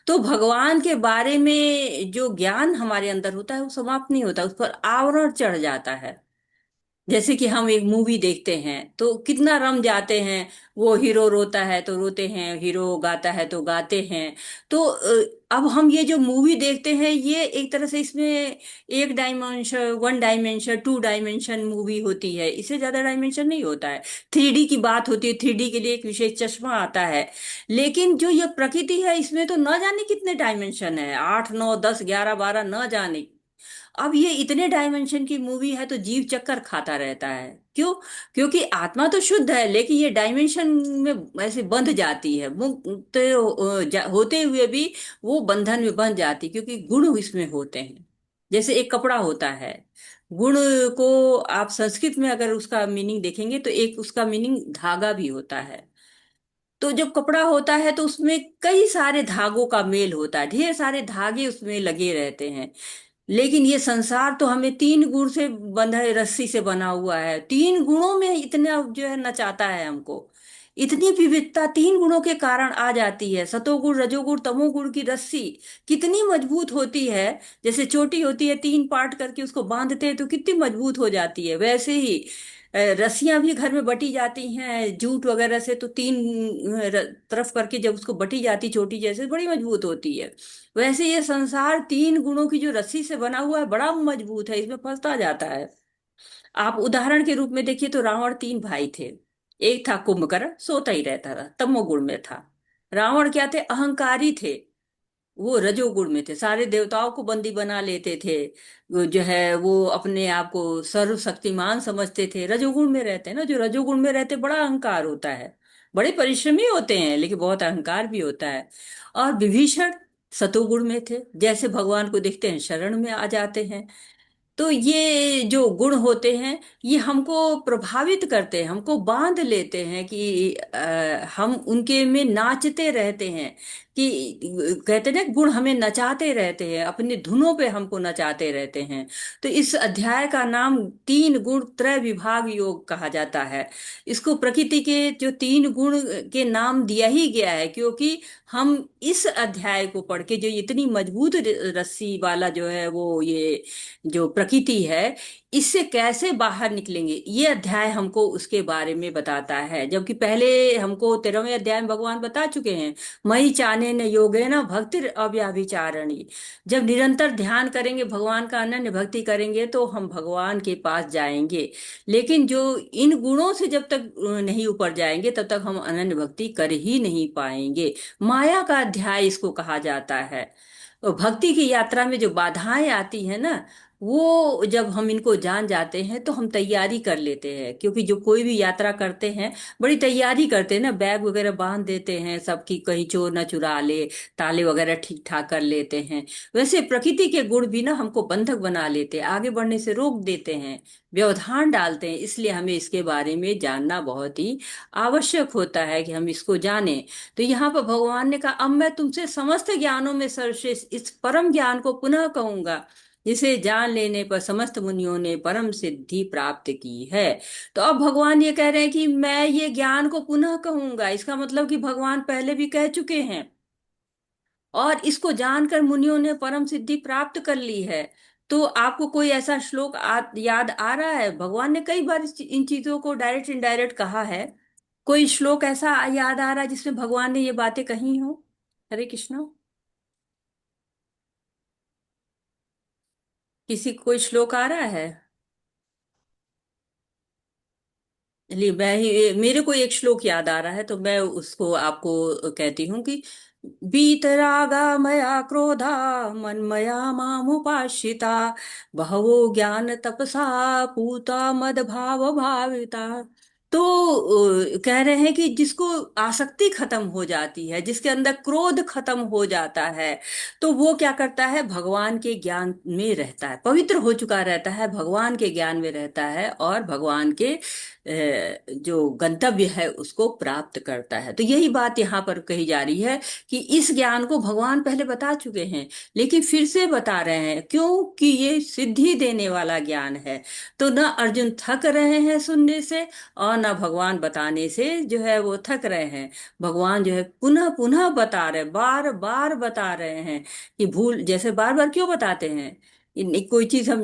तो भगवान के बारे में जो ज्ञान हमारे अंदर होता है वो समाप्त नहीं होता, उस पर आवरण चढ़ जाता है। जैसे कि हम एक मूवी देखते हैं तो कितना रम जाते हैं। वो हीरो रोता है तो रोते हैं, हीरो गाता है तो गाते हैं। तो अब हम ये जो मूवी देखते हैं, ये एक तरह से इसमें एक डायमेंशन, 1 डायमेंशन, 2 डायमेंशन मूवी होती है, इससे ज्यादा डायमेंशन नहीं होता है। 3D की बात होती है, 3D के लिए एक विशेष चश्मा आता है। लेकिन जो ये प्रकृति है, इसमें तो न जाने कितने डायमेंशन है, 8 9 10 11 12 न जाने। अब ये इतने डायमेंशन की मूवी है तो जीव चक्कर खाता रहता है। क्यों? क्योंकि आत्मा तो शुद्ध है, लेकिन ये डायमेंशन में ऐसे बंध जाती है, मुक्त होते हुए भी वो बंधन में बंध जाती, क्योंकि गुण इसमें होते हैं। जैसे एक कपड़ा होता है, गुण को आप संस्कृत में अगर उसका मीनिंग देखेंगे तो एक उसका मीनिंग धागा भी होता है। तो जब कपड़ा होता है तो उसमें कई सारे धागों का मेल होता है, ढेर सारे धागे उसमें लगे रहते हैं। लेकिन ये संसार तो हमें तीन गुण से बंधा है, रस्सी से बना हुआ है। तीन गुणों में इतना जो है नचाता है हमको। इतनी विविधता तीन गुणों के कारण आ जाती है। सतोगुण रजोगुण तमोगुण की रस्सी कितनी मजबूत होती है। जैसे चोटी होती है, तीन पार्ट करके उसको बांधते हैं तो कितनी मजबूत हो जाती है। वैसे ही रस्सियां भी घर में बटी जाती हैं जूट वगैरह से, तो तीन तरफ करके जब उसको बटी जाती चोटी जैसे, बड़ी मजबूत होती है। वैसे ये संसार तीन गुणों की जो रस्सी से बना हुआ है, बड़ा मजबूत है, इसमें फंसता जाता है। आप उदाहरण के रूप में देखिए तो रावण तीन भाई थे। एक था कुंभकर्ण, सोता ही रहता था, तमोगुण में था। रावण क्या थे? अहंकारी थे। वो रजोगुण में थे, सारे देवताओं को बंदी बना लेते थे। वो जो है वो अपने आप को सर्वशक्तिमान समझते थे। रजोगुण में रहते हैं ना, जो रजोगुण में रहते, बड़ा अहंकार होता है। बड़े परिश्रमी होते हैं लेकिन बहुत अहंकार भी होता है। और विभीषण सतोगुण में थे, जैसे भगवान को देखते हैं शरण में आ जाते हैं। तो ये जो गुण होते हैं, ये हमको प्रभावित करते हैं, हमको बांध लेते हैं कि हम उनके में नाचते रहते हैं। कि कहते हैं ना, गुण हमें नचाते रहते हैं, अपनी धुनों पे हमको नचाते रहते हैं। तो इस अध्याय का नाम तीन गुण त्रय विभाग योग कहा जाता है। इसको प्रकृति के जो तीन गुण के नाम दिया ही गया है, क्योंकि हम इस अध्याय को पढ़ के जो इतनी मजबूत रस्सी वाला जो है वो ये जो प्रकृति है, इससे कैसे बाहर निकलेंगे, ये अध्याय हमको उसके बारे में बताता है। जबकि पहले हमको 13वें अध्याय में भगवान बता चुके हैं, मयि चानेन योगेन भक्ति अव्याभिचारिणी। जब निरंतर ध्यान करेंगे, भगवान का अनन्य भक्ति करेंगे, तो हम भगवान के पास जाएंगे। लेकिन जो इन गुणों से जब तक नहीं ऊपर जाएंगे, तब तक हम अनन्य भक्ति कर ही नहीं पाएंगे। माया का अध्याय इसको कहा जाता है। तो भक्ति की यात्रा में जो बाधाएं आती है ना, वो जब हम इनको जान जाते हैं तो हम तैयारी कर लेते हैं। क्योंकि जो कोई भी यात्रा करते हैं, बड़ी तैयारी करते हैं ना, बैग वगैरह बांध देते हैं सबकी, कहीं चोर ना चुरा ले, ताले वगैरह ठीक ठाक कर लेते हैं। वैसे प्रकृति के गुण भी ना हमको बंधक बना लेते हैं, आगे बढ़ने से रोक देते हैं, व्यवधान डालते हैं। इसलिए हमें इसके बारे में जानना बहुत ही आवश्यक होता है कि हम इसको जानें। तो यहाँ पर भगवान ने कहा, अब मैं तुमसे समस्त ज्ञानों में सर्वश्रेष्ठ इस परम ज्ञान को पुनः कहूंगा, जिसे जान लेने पर समस्त मुनियों ने परम सिद्धि प्राप्त की है। तो अब भगवान ये कह रहे हैं कि मैं ये ज्ञान को पुनः कहूंगा। इसका मतलब कि भगवान पहले भी कह चुके हैं, और इसको जानकर मुनियों ने परम सिद्धि प्राप्त कर ली है। तो आपको कोई ऐसा श्लोक याद आ रहा है? भगवान ने कई बार इन चीजों को डायरेक्ट इनडायरेक्ट कहा है। कोई श्लोक ऐसा याद आ रहा है जिसमें भगवान ने ये बातें कही हो? हरे कृष्णा। किसी को कोई श्लोक आ रहा है? चलिए, मेरे को एक श्लोक याद आ रहा है, तो मैं उसको आपको कहती हूँ कि वीतरागा मया क्रोधा मन्मया मामुपाश्रिता बहवो ज्ञान तपसा पूता मद भाव भाविता। तो कह रहे हैं कि जिसको आसक्ति खत्म हो जाती है, जिसके अंदर क्रोध खत्म हो जाता है, तो वो क्या करता है? भगवान के ज्ञान में रहता है, पवित्र हो चुका रहता है, भगवान के ज्ञान में रहता है, और भगवान के जो गंतव्य है उसको प्राप्त करता है। तो यही बात यहाँ पर कही जा रही है कि इस ज्ञान को भगवान पहले बता चुके हैं, लेकिन फिर से बता रहे हैं, क्योंकि ये सिद्धि देने वाला ज्ञान है। तो न अर्जुन थक रहे हैं सुनने से, और न भगवान बताने से जो है वो थक रहे हैं। भगवान जो है पुनः पुनः बता रहे, बार बार बता रहे हैं। कि भूल, जैसे बार बार क्यों बताते हैं? कोई चीज हम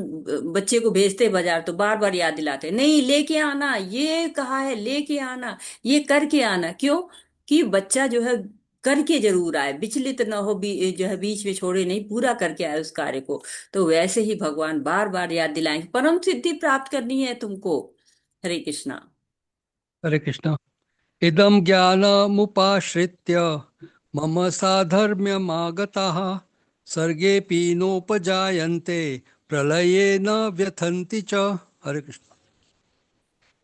बच्चे को भेजते हैं बाजार, तो बार बार याद दिलाते हैं, नहीं लेके आना, ये कहा है लेके आना, ये करके आना। क्यों? कि बच्चा जो है करके जरूर आए, विचलित ना हो, जो है बीच में छोड़े नहीं, पूरा करके आए उस कार्य को। तो वैसे ही भगवान बार बार याद दिलाएंगे, परम सिद्धि प्राप्त करनी है तुमको। हरे कृष्णा। हरे कृष्ण। इदं ज्ञानमुपाश्रित्य मम साधर्म्यमागताः सर्गेऽपि नोपजायन्ते प्रलये न व्यथन्ति च। हरे कृष्ण।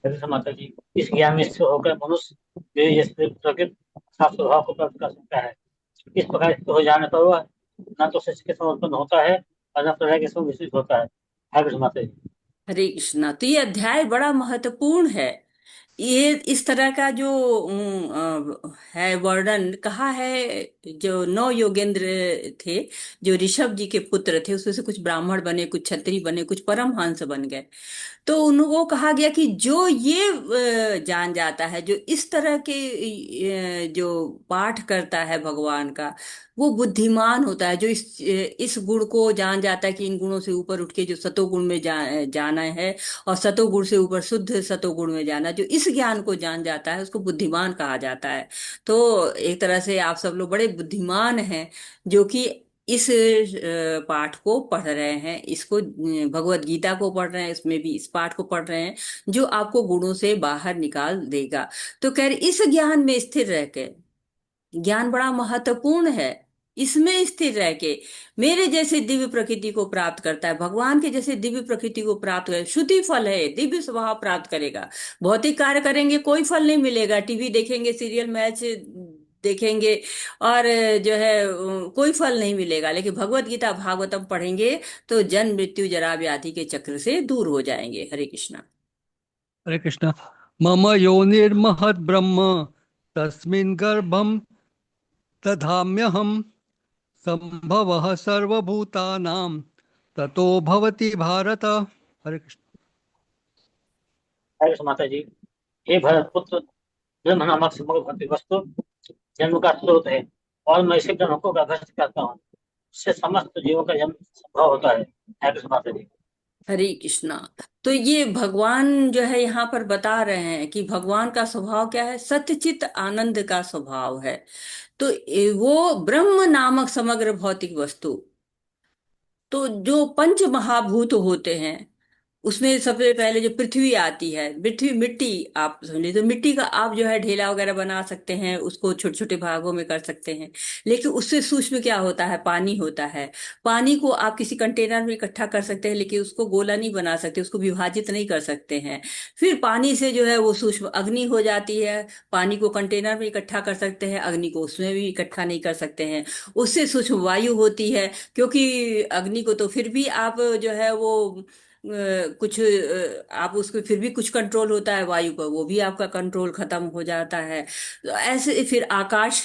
जैसे माता जी, इस ज्ञान में स्थिर होकर मनुष्य मेरे जैसे प्रकृति साफ स्वभाव को प्राप्त कर सकता है। इस प्रकार स्थित हो जाने पर वह न तो सच के समर्पण होता है और न प्रलय के समय विचलित होता है। हरे कृष्ण माता जी। हरे कृष्णा। तो ये अध्याय बड़ा महत्वपूर्ण है। ये इस तरह का जो है वर्णन कहा है। जो 9 योगेंद्र थे, जो ऋषभ जी के पुत्र थे, उसमें से कुछ ब्राह्मण बने, कुछ क्षत्रिय बने, कुछ परमहंस बन गए। तो उनको कहा गया कि जो ये जान जाता है, जो इस तरह के जो पाठ करता है भगवान का, वो बुद्धिमान होता है। जो इस गुण को जान जाता है कि इन गुणों से ऊपर उठ के जो सतोगुण में जाना है, और सतोगुण से ऊपर शुद्ध सतोगुण में जाना, जो इस ज्ञान को जान जाता है, उसको बुद्धिमान कहा जाता है। तो एक तरह से आप सब लोग बड़े बुद्धिमान हैं, जो कि इस पाठ को पढ़ रहे हैं, इसको भगवत गीता को पढ़ रहे हैं, इसमें भी इस पाठ को पढ़ रहे हैं, जो आपको गुणों से बाहर निकाल देगा। तो कह रहे इस ज्ञान में स्थिर रह के, ज्ञान बड़ा महत्वपूर्ण है, इसमें स्थिर रह के मेरे जैसे दिव्य प्रकृति को प्राप्त करता है, भगवान के जैसे दिव्य प्रकृति को प्राप्त करे, श्रुति फल है, दिव्य स्वभाव प्राप्त करेगा। भौतिक कार्य करेंगे कोई फल नहीं मिलेगा, टीवी देखेंगे, सीरियल मैच देखेंगे, और जो है कोई फल नहीं मिलेगा। लेकिन भगवत गीता भागवतम पढ़ेंगे तो जन्म मृत्यु जरा व्याधि के चक्र से दूर हो जाएंगे। हरे कृष्णा। हरे कृष्ण। मम योनिर्महद् ब्रह्म तस्मिन् गर्भं दधाम्यहम् संभवः सर्वभूतानां ततो भवति भारत। हरे कृष्ण। हरे कृष्ण माता जी। हे भरत पुत्र, ब्रह्म नामक समग्र भौतिक वस्तु जन्म का स्रोत है, और मैं इसी ब्रह्म को अभ्यस्त करता हूँ। इससे समस्त जीवों का जन्म संभव होता है। हरे कृष्ण माता जी। हरे कृष्णा। तो ये भगवान जो है यहाँ पर बता रहे हैं कि भगवान का स्वभाव क्या है, सत्यचित आनंद का स्वभाव है। तो वो ब्रह्म नामक समग्र भौतिक वस्तु, तो जो पंच महाभूत होते हैं, उसमें सबसे पहले जो पृथ्वी आती है, पृथ्वी मिट्टी आप समझे, तो मिट्टी का आप जो है ढेला वगैरह बना सकते हैं, उसको छोटे छोटे भागों में कर सकते हैं। लेकिन उससे सूक्ष्म क्या होता है, पानी होता है। पानी को आप किसी कंटेनर में इकट्ठा कर सकते हैं, लेकिन उसको गोला नहीं बना सकते, उसको विभाजित नहीं कर सकते हैं। फिर पानी से जो है वो सूक्ष्म अग्नि हो जाती है। पानी को कंटेनर में इकट्ठा कर सकते हैं, अग्नि को उसमें भी इकट्ठा नहीं कर सकते हैं। उससे सूक्ष्म वायु होती है, क्योंकि अग्नि को तो फिर भी आप जो है वो कुछ आप उसको फिर भी कुछ कंट्रोल होता है, वायु पर वो भी आपका कंट्रोल खत्म हो जाता है। तो ऐसे फिर आकाश,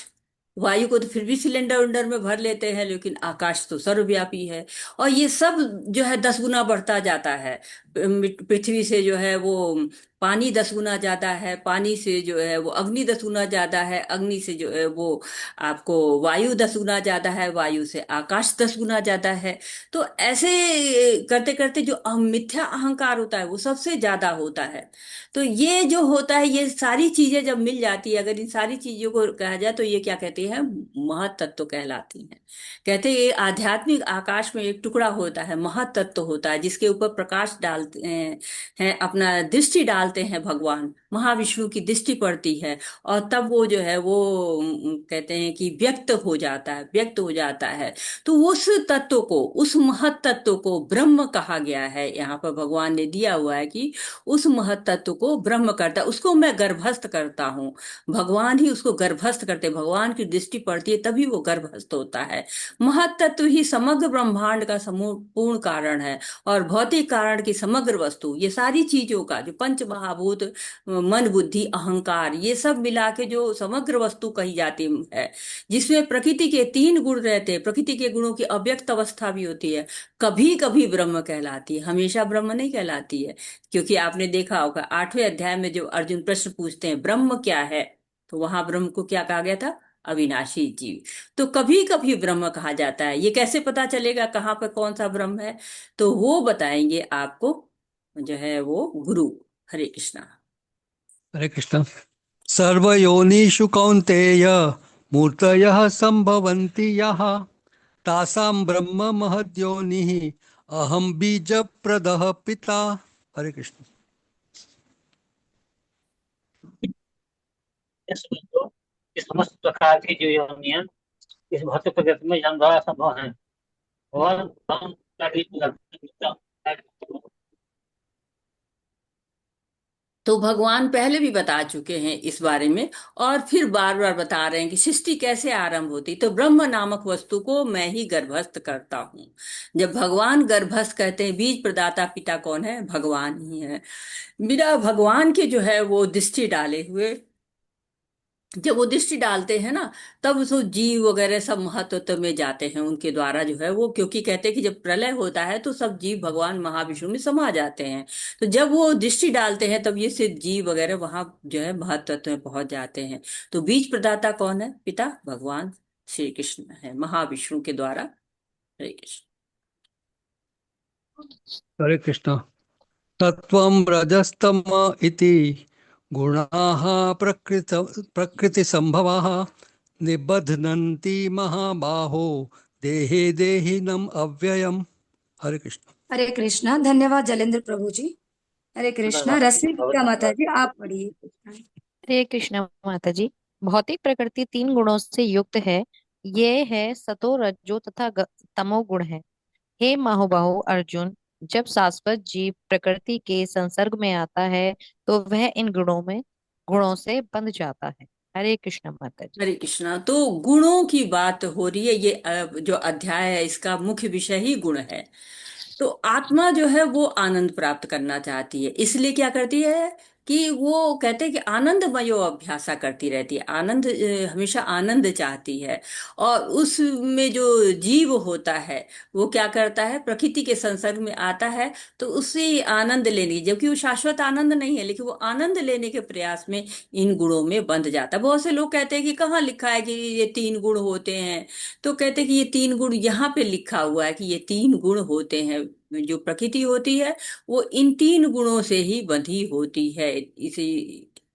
वायु को तो फिर भी सिलेंडर उंडर में भर लेते हैं, लेकिन आकाश तो सर्वव्यापी है। और ये सब जो है 10 गुना बढ़ता जाता है। पृथ्वी से जो है वो पानी 10 गुना ज्यादा है, पानी से जो है वो अग्नि 10 गुना ज्यादा है, अग्नि से जो है वो आपको वायु 10 गुना ज्यादा है, वायु से आकाश 10 गुना ज्यादा है। तो ऐसे करते करते जो मिथ्या अहंकार होता है वो सबसे ज्यादा होता है। तो ये जो होता है, ये सारी चीजें जब मिल जाती है, अगर इन सारी चीजों को कहा जाए तो ये क्या कहते हैं, महतत्व कहलाती हैं। कहते हैं ये आध्यात्मिक आकाश में एक टुकड़ा होता है, महतत्व होता है, जिसके ऊपर प्रकाश डालते हैं, अपना दृष्टि डालते हैं भगवान, महाविष्णु की दृष्टि पड़ती है। और तब वो जो है वो कहते हैं कि व्यक्त हो जाता है, व्यक्त हो जाता है। तो उस तत्व को, उस महत तत्व को ब्रह्म कहा गया है। यहाँ पर भगवान ने दिया हुआ है कि उस महत तत्व को ब्रह्म करता है, उसको मैं गर्भस्थ करता हूँ। भगवान ही उसको गर्भस्थ करते, भगवान की दृष्टि पड़ती है तभी वो गर्भस्थ होता है। महत तत्व ही समग्र ब्रह्मांड का समूह पूर्ण कारण है, और भौतिक कारण की समग्र वस्तु, ये सारी चीजों का जो पंच महाभूत, मन बुद्धि अहंकार, ये सब मिला के जो समग्र वस्तु कही जाती है, जिसमें प्रकृति के 3 गुण रहते हैं, प्रकृति के गुणों की अव्यक्त अवस्था भी होती है, कभी कभी ब्रह्म कहलाती है, हमेशा ब्रह्म नहीं कहलाती है। क्योंकि आपने देखा होगा 8वें अध्याय में जो अर्जुन प्रश्न पूछते हैं ब्रह्म क्या है, तो वहां ब्रह्म को क्या कहा गया था, अविनाशी जीव। तो कभी कभी ब्रह्म कहा जाता है। ये कैसे पता चलेगा कहाँ पर कौन सा ब्रह्म है, तो वो बताएंगे आपको जो है वो गुरु। हरे कृष्णा। हरे कृष्ण। सर्वयोनिषु कौन्तेय मूर्तयः सम्भवन्ति यः तासां ब्रह्म महद्योनिः अहं बीजप्रदः पिता। हरे कृष्ण। ये समझ लो कि समस्त प्रकार की जो योनियां इस भौतिक प्रकृति में जन्म द्वारा संभव है, और हम का भी लगता है। तो भगवान पहले भी बता चुके हैं इस बारे में, और फिर बार बार बता रहे हैं कि सृष्टि कैसे आरंभ होती। तो ब्रह्म नामक वस्तु को मैं ही गर्भस्थ करता हूँ। जब भगवान गर्भस्थ कहते हैं, बीज प्रदाता पिता कौन है? भगवान ही है। बिना भगवान के जो है वो दृष्टि डाले हुए, जब वो दृष्टि डालते हैं ना, तब उसको जीव वगैरह सब महत्व में जाते हैं उनके द्वारा जो है वो, क्योंकि कहते हैं कि जब प्रलय होता है तो सब जीव भगवान महाविष्णु में समा जाते हैं। तो जब वो दृष्टि डालते हैं तब ये सिर्फ जीव वगैरह वहां जो है महत्व में पहुंच जाते हैं। तो बीज प्रदाता कौन है? पिता भगवान श्री कृष्ण है, महाविष्णु के द्वारा। हरे कृष्ण। हरे कृष्ण। तत्वं रजस्तम इति गुणाः प्रकृति संभवाः निबध्नन्ति महाबाहो देहे देहिनम् अव्ययम्। हरे कृष्ण। हरे कृष्णा। धन्यवाद जलेंद्र प्रभु जी। हरे कृष्णा। रसिका माता जी आप पढ़िए। हरे कृष्ण माता जी। भौतिक प्रकृति तीन गुणों से युक्त है। ये है सतो रजो तथा तमो गुण है। हे महाबाहो अर्जुन, जब शाश्वत जीव प्रकृति के संसर्ग में आता है तो वह इन गुणों से बंध जाता है। हरे कृष्ण माता जी। हरे कृष्णा। तो गुणों की बात हो रही है, ये जो अध्याय है इसका मुख्य विषय ही गुण है। तो आत्मा जो है वो आनंद प्राप्त करना चाहती है, इसलिए क्या करती है कि वो कहते हैं कि आनंदमयो अभ्यासा करती रहती है। आनंद, हमेशा आनंद चाहती है। और उसमें जो जीव होता है वो क्या करता है? प्रकृति के संसर्ग में आता है तो उससे आनंद लेने, जबकि वो शाश्वत आनंद नहीं है, लेकिन वो आनंद लेने के प्रयास में इन गुणों में बंध जाता है। बहुत से लोग कहते हैं कि कहाँ लिखा है कि ये तीन गुण होते हैं? तो कहते हैं कि ये तीन गुण यहाँ पे लिखा हुआ है कि ये तीन गुण होते हैं। जो प्रकृति होती है वो इन तीन गुणों से ही बंधी होती है। इसे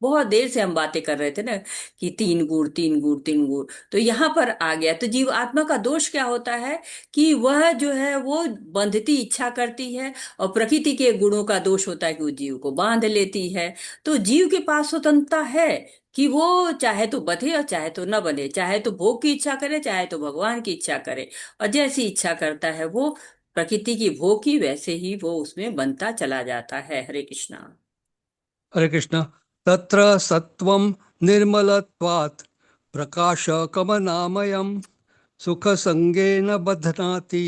बहुत देर से हम बातें कर रहे थे ना कि तीन गुण तीन गुण तीन गुण, तो यहाँ पर आ गया। तो जीव आत्मा का दोष क्या होता है कि वह जो है वो बंधती इच्छा करती है, और प्रकृति के गुणों का दोष होता है कि वो जीव को बांध लेती है। तो जीव के पास स्वतंत्रता है कि वो चाहे तो बंधे और चाहे तो न बंधे, चाहे तो भोग की इच्छा करे चाहे तो भगवान की इच्छा करे। और जैसी इच्छा करता है वो प्रकृति की भोग की, वैसे ही वो उसमें बनता चला जाता है। हरे कृष्णा। हरे कृष्ण। तत्र सत्वं निर्मलत्वात् प्रकाशकमनामयम् सुखसंगेन बध्नाति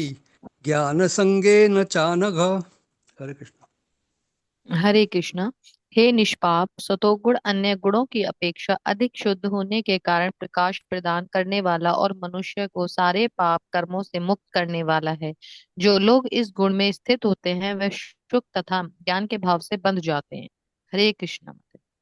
ज्ञानसंगेन चानघ। हरे कृष्ण। हरे कृष्ण। हे निष्पाप, सतोगुण अन्य गुणों की अपेक्षा अधिक शुद्ध होने के कारण प्रकाश प्रदान करने वाला और मनुष्य को सारे पाप कर्मों से मुक्त करने वाला है। जो लोग इस गुण में स्थित होते हैं वह सुख तथा ज्ञान के भाव से बंध जाते हैं। हरे कृष्ण।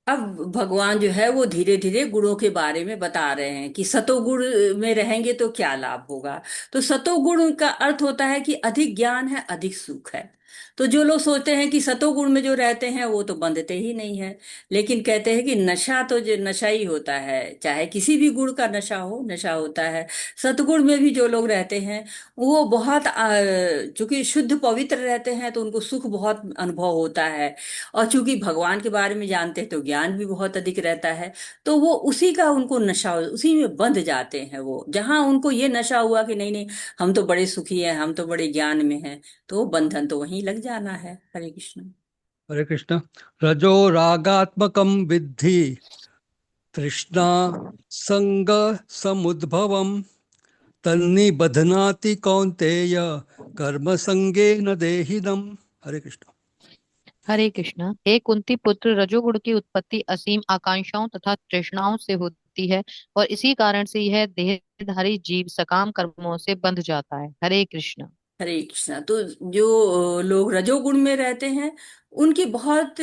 अब भगवान जो है वो धीरे धीरे गुणों के बारे में बता रहे हैं कि सतोगुण में रहेंगे तो क्या लाभ होगा। तो सतोगुण का अर्थ होता है कि अधिक ज्ञान है, अधिक सुख है। तो जो लोग सोचते हैं कि सतोगुण में जो रहते हैं वो तो बंधते ही नहीं है, लेकिन कहते हैं कि नशा तो जो नशा ही होता है, चाहे किसी भी गुण का नशा हो, नशा होता है। सतगुण में भी जो लोग रहते हैं वो बहुत चूंकि शुद्ध पवित्र रहते हैं तो उनको सुख बहुत अनुभव होता है। और चूंकि भगवान के बारे में जानते हैं तो ज्ञान भी बहुत अधिक रहता है। तो वो उसी का उनको नशा, उसी में बंध जाते हैं। वो जहां उनको ये नशा हुआ कि नहीं नहीं, हम तो बड़े सुखी हैं, हम तो बड़े ज्ञान में हैं, तो बंधन तो वहीं लग जाना है। हरे कृष्ण। हरे कृष्ण। रजो रागात्मकं विद्धि तृष्णा संग समुद्भवम् तन्निबध्नाति कौन्तेय कर्म संगेन देहिनम्। हरे कृष्ण। हरे कृष्ण। हे कुंती पुत्र, रजोगुण की उत्पत्ति असीम आकांक्षाओं तथा तृष्णाओं से होती है और इसी कारण से यह देहधारी जीव सकाम कर्मों से बंध जाता है। हरे कृष्ण। हरे कृष्णा। तो जो लोग रजोगुण में रहते हैं उनकी बहुत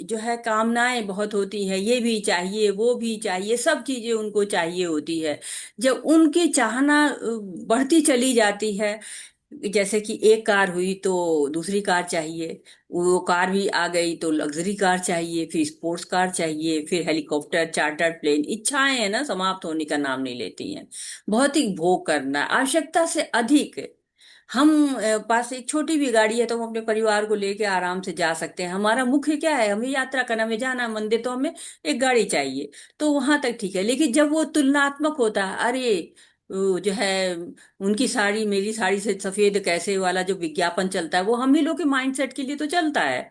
जो है कामनाएं बहुत होती हैं, ये भी चाहिए वो भी चाहिए, सब चीजें उनको चाहिए होती है। जब उनकी चाहना बढ़ती चली जाती है, जैसे कि एक कार हुई तो दूसरी कार चाहिए, वो कार भी आ गई तो लग्जरी कार चाहिए, फिर स्पोर्ट्स कार चाहिए, फिर हेलीकॉप्टर, चार्टर्ड प्लेन। इच्छाएं है ना, समाप्त होने का नाम नहीं लेती हैं। भौतिक भोग करना, आवश्यकता से अधिक। हम पास एक छोटी भी गाड़ी है तो हम अपने परिवार को लेके आराम से जा सकते हैं। हमारा मुख्य क्या है? हमें यात्रा करना, हमें जाना है मंदिर, तो हमें एक गाड़ी चाहिए। तो वहां तक ठीक है, लेकिन जब वो तुलनात्मक होता है, अरे वो जो है उनकी साड़ी मेरी साड़ी से सफेद कैसे वाला जो विज्ञापन चलता है, वो हम ही लोग के माइंडसेट के लिए तो चलता है।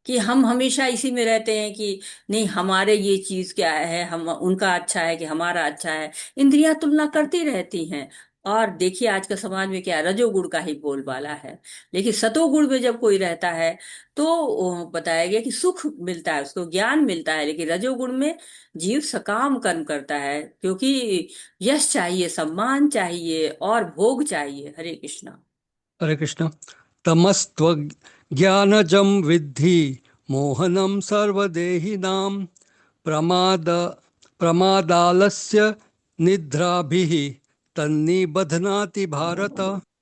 कि हम हमेशा इसी में रहते हैं कि नहीं हमारे ये चीज क्या है, हम उनका अच्छा है कि हमारा अच्छा है। इंद्रियां तुलना करती रहती हैं। और देखिए आज का समाज में क्या है, रजोगुण का ही बोलबाला है। लेकिन सतोगुण में जब कोई रहता है तो बताया गया कि सुख मिलता है, उसको ज्ञान मिलता है। लेकिन रजोगुण में जीव सकाम कर्म करता है, क्योंकि यश चाहिए, सम्मान चाहिए और भोग चाहिए। हरे कृष्णा। हरे कृष्ण। तमस्त्वज्ञानजं विद्धि मोहनं सर्वदेहिनां प्रमाद प्रमादालस्य निद्राभिः तन्निबध्नाति भारत।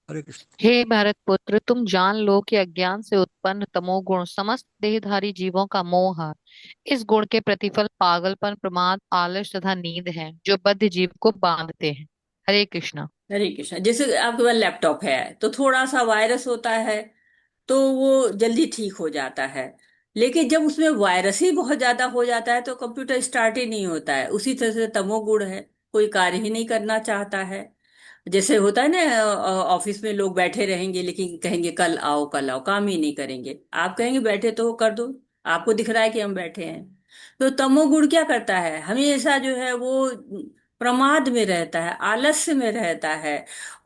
हरे कृष्ण। हे भारत पुत्र, तुम जान लो कि अज्ञान से उत्पन्न तमोगुण समस्त देहधारी जीवों का मोह है। इस गुण के प्रतिफल पागलपन, प्रमाद, आलस तथा नींद है, जो बद्ध जीव को बांधते हैं। हरे कृष्णा। हरे कृष्णा। जैसे आपके पास लैपटॉप है तो थोड़ा सा वायरस होता है तो वो जल्दी ठीक हो जाता है। लेकिन जब उसमें वायरस ही बहुत ज्यादा हो जाता है तो कंप्यूटर स्टार्ट ही नहीं होता है। उसी तरह से तमोगुण है, कोई कार्य ही नहीं करना चाहता है। जैसे होता है ना, ऑफिस में लोग बैठे रहेंगे लेकिन कहेंगे कल आओ कल आओ, काम ही नहीं करेंगे। आप कहेंगे बैठे तो हो, कर दो, आपको दिख रहा है कि हम बैठे हैं। तो तमोगुण क्या करता है, हमेशा जो है वो प्रमाद में रहता है, आलस्य में रहता है।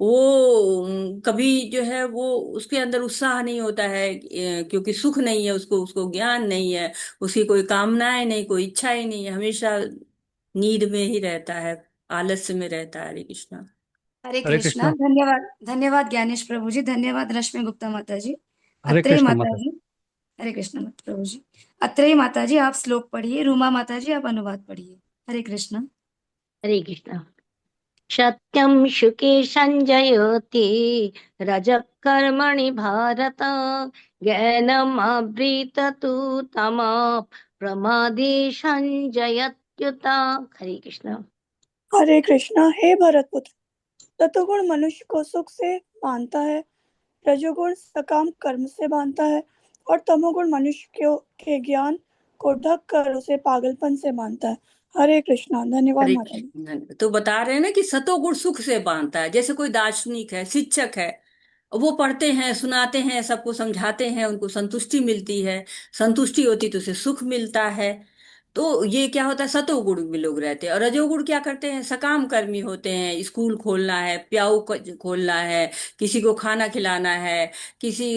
वो कभी जो है वो उसके अंदर उत्साह नहीं होता है, क्योंकि सुख नहीं है उसको, उसको ज्ञान नहीं है, उसकी कोई कामनाएं नहीं, कोई इच्छा ही नहीं है, हमेशा नीड में ही रहता है, आलस्य में रहता है। हरे कृष्णा। हरे हरे कृष्णा। कृष्ण। धन्यवाद, धन्यवाद ज्ञानेश प्रभु जी, धन्यवाद रश्मि गुप्ता माता जी, हरे अत्रेय कृष्ण माता माता। जी। हरे कृष्णा प्रभु जी। अत्रेय माता जी आप श्लोक पढ़िए, रूमा माता जी आप अनुवाद पढ़िए। हरे कृष्णा। हरे कृष्ण। सत्यं शुके संजयति रजः कर्मणि भारत ज्ञानमावृत तु तमः प्रमादे संजयत्युत। हरे कृष्ण। हरे कृष्णा। हे भरतपुत्र, सतोगुण मनुष्य को सुख से बांधता है, रजोगुण सकाम कर्म से बांधता है और तमोगुण मनुष्य के ज्ञान को ढक कर उसे पागलपन से बांधता है। हरे कृष्णा। धन्यवाद हरे माता जी। कृष्ण। तो बता रहे हैं ना कि सतोगुण सुख से बांधता है। जैसे कोई दार्शनिक है, शिक्षक है, वो पढ़ते हैं, सुनाते हैं, सबको समझाते हैं, उनको संतुष्टि मिलती है। संतुष्टि होती तो उसे सुख मिलता है। तो ये क्या होता है, सतोगुण में लोग रहते हैं। और रजोगुण क्या करते हैं, सकाम कर्मी होते हैं। स्कूल खोलना है, प्याऊ खोलना है, किसी को खाना खिलाना है, किसी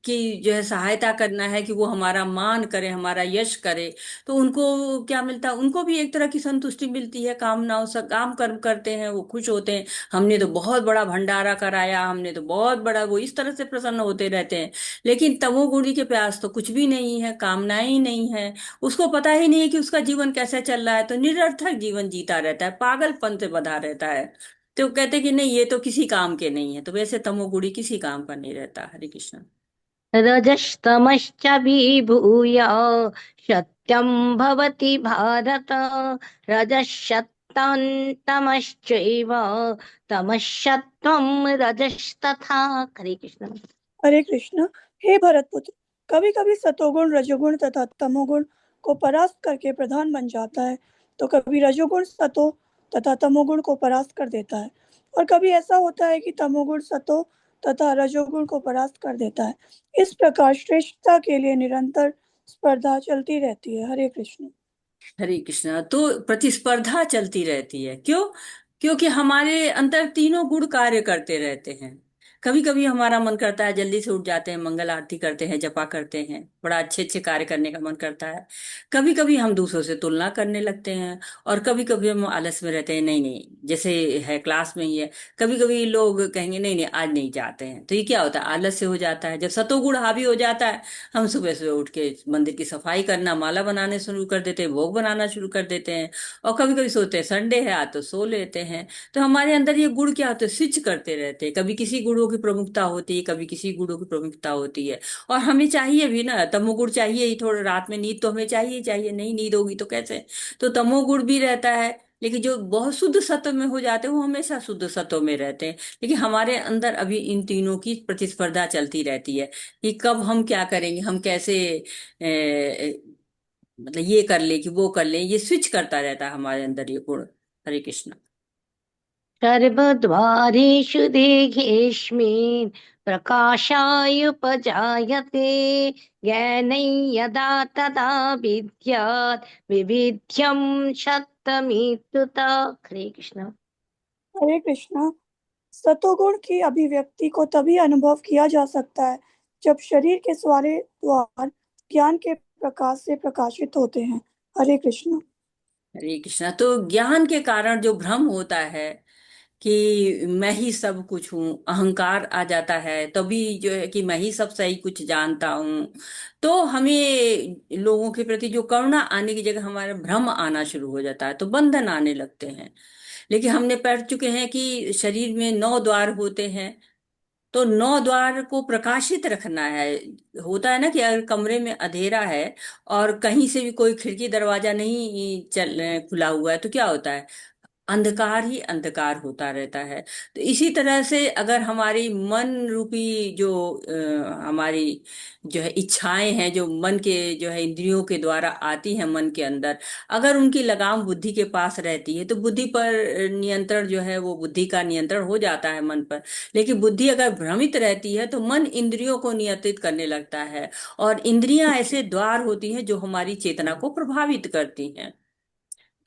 की जो है सहायता करना है कि वो हमारा मान करे, हमारा यश करे। तो उनको क्या मिलता है, उनको भी एक तरह की संतुष्टि मिलती है, कामनाओं से काम कर्म करते हैं, वो खुश होते हैं। हमने तो बहुत बड़ा भंडारा कराया, हमने तो बहुत बड़ा, वो इस तरह से प्रसन्न होते रहते हैं। लेकिन तमोगुणी के प्यास तो कुछ भी नहीं है, कामनाएं ही नहीं है। उसको पता ही नहीं है कि उसका जीवन कैसे चल रहा है, तो निरर्थक जीवन जीता रहता है, पागलपन से बंधा रहता है। तो कहते कि नहीं ये तो किसी काम के नहीं है। तो वैसे तमोगुणी किसी काम का नहीं रहता। हरे कृष्ण। रजस्तमश्च विभूय सत्यं भवति भारत रजः तमश्चैव तमश्सत्त्वं रजस्तथा। हरे कृष्ण। हरे कृष्ण। हे भरतपुत्र, कभी कभी सतोगुण रजोगुण तथा तमोगुण को परास्त करके प्रधान बन जाता है, तो कभी रजोगुण सतो तथा तमोगुण को परास्त कर देता है, और कभी ऐसा होता है कि तमोगुण सतो तथा रजोगुण को परास्त कर देता है। इस प्रकार श्रेष्ठता के लिए निरंतर स्पर्धा चलती रहती है। हरे कृष्ण। हरे कृष्णा। तो प्रतिस्पर्धा चलती रहती है, क्यों? क्योंकि हमारे अंदर तीनों गुण कार्य करते रहते हैं। कभी कभी हमारा मन करता है जल्दी से उठ जाते हैं, मंगल आरती करते हैं, जपा करते हैं, बड़ा अच्छे अच्छे कार्य करने का मन करता है। कभी कभी हम दूसरों से तुलना करने लगते हैं। और कभी कभी हम आलस में रहते हैं, नहीं नहीं, जैसे है क्लास में ही है, कभी कभी लोग कहेंगे नहीं नहीं आज नहीं जाते हैं। तो ये क्या होता है, आलस से हो जाता है। जब सतोगुण हावी हो जाता है, हम सुबह सुबह उठ के मंदिर की सफाई करना, माला बनाने शुरू कर देते हैं, भोग बनाना शुरू कर देते हैं। और कभी कभी सोते हैं संडे है आज तो सो लेते हैं। तो हमारे अंदर ये गुण क्या होते हैं, स्विच करते रहते हैं। कभी किसी गुणों की प्रमुखता होती है, कभी किसी गुणों की प्रमुखता होती है। और हमें चाहिए भी ना, तमोगुण चाहिए ही। थोड़ा रात में नींद तो हमें चाहिए ही चाहिए, नहीं नींद होगी तो कैसे। तो तमोगुण भी रहता है। लेकिन जो बहुत शुद्ध सत्व में हो जाते हैं वो हमेशा शुद्ध सत्व में रहते हैं। लेकिन हमारे अंदर अभी इन तीनों की प्रतिस्पर्धा चलती रहती है कि कब हम क्या करेंगे, हम कैसे मतलब ये कर ले कि वो कर ले, ये स्विच करता रहता है हमारे अंदर ये गुण। हरे कृष्ण। सर्वद्वारेषु देहेऽस्मिन् प्रकाशायुपजायते ज्ञानै यदा तदा विद्यात् विविध्यं सत्यमित्युत। हरे कृष्ण। हरे कृष्णा। सतोगुण की अभिव्यक्ति को तभी अनुभव किया जा सकता है जब शरीर के सारे द्वार ज्ञान के प्रकाश से प्रकाशित होते हैं। हरे कृष्णा। हरे कृष्णा। तो ज्ञान के कारण जो भ्रम होता है कि मैं ही सब कुछ हूँ, अहंकार आ जाता है, तभी जो है कि मैं ही सब सही कुछ जानता हूँ, तो हमें लोगों के प्रति जो करुणा आने की जगह हमारे भ्रम आना शुरू हो जाता है, तो बंधन आने लगते हैं। लेकिन हमने पढ़ चुके हैं कि शरीर में 9 द्वार होते हैं, तो 9 द्वार को प्रकाशित रखना है। होता है ना कि अगर कमरे में अंधेरा है और कहीं से भी कोई खिड़की दरवाजा नहीं चल खुला हुआ है, तो क्या होता है? अंधकार ही अंधकार होता रहता है। तो इसी तरह से अगर हमारी मन रूपी जो हमारी जो है इच्छाएं हैं, जो मन के जो है इंद्रियों के द्वारा आती हैं मन के अंदर, अगर उनकी लगाम बुद्धि के पास रहती है तो बुद्धि पर नियंत्रण जो है वो बुद्धि का नियंत्रण हो जाता है मन पर। लेकिन बुद्धि अगर भ्रमित रहती है तो मन इंद्रियों को नियंत्रित करने लगता है, और इंद्रियां ऐसे द्वार होती हैं जो हमारी चेतना को प्रभावित करती हैं।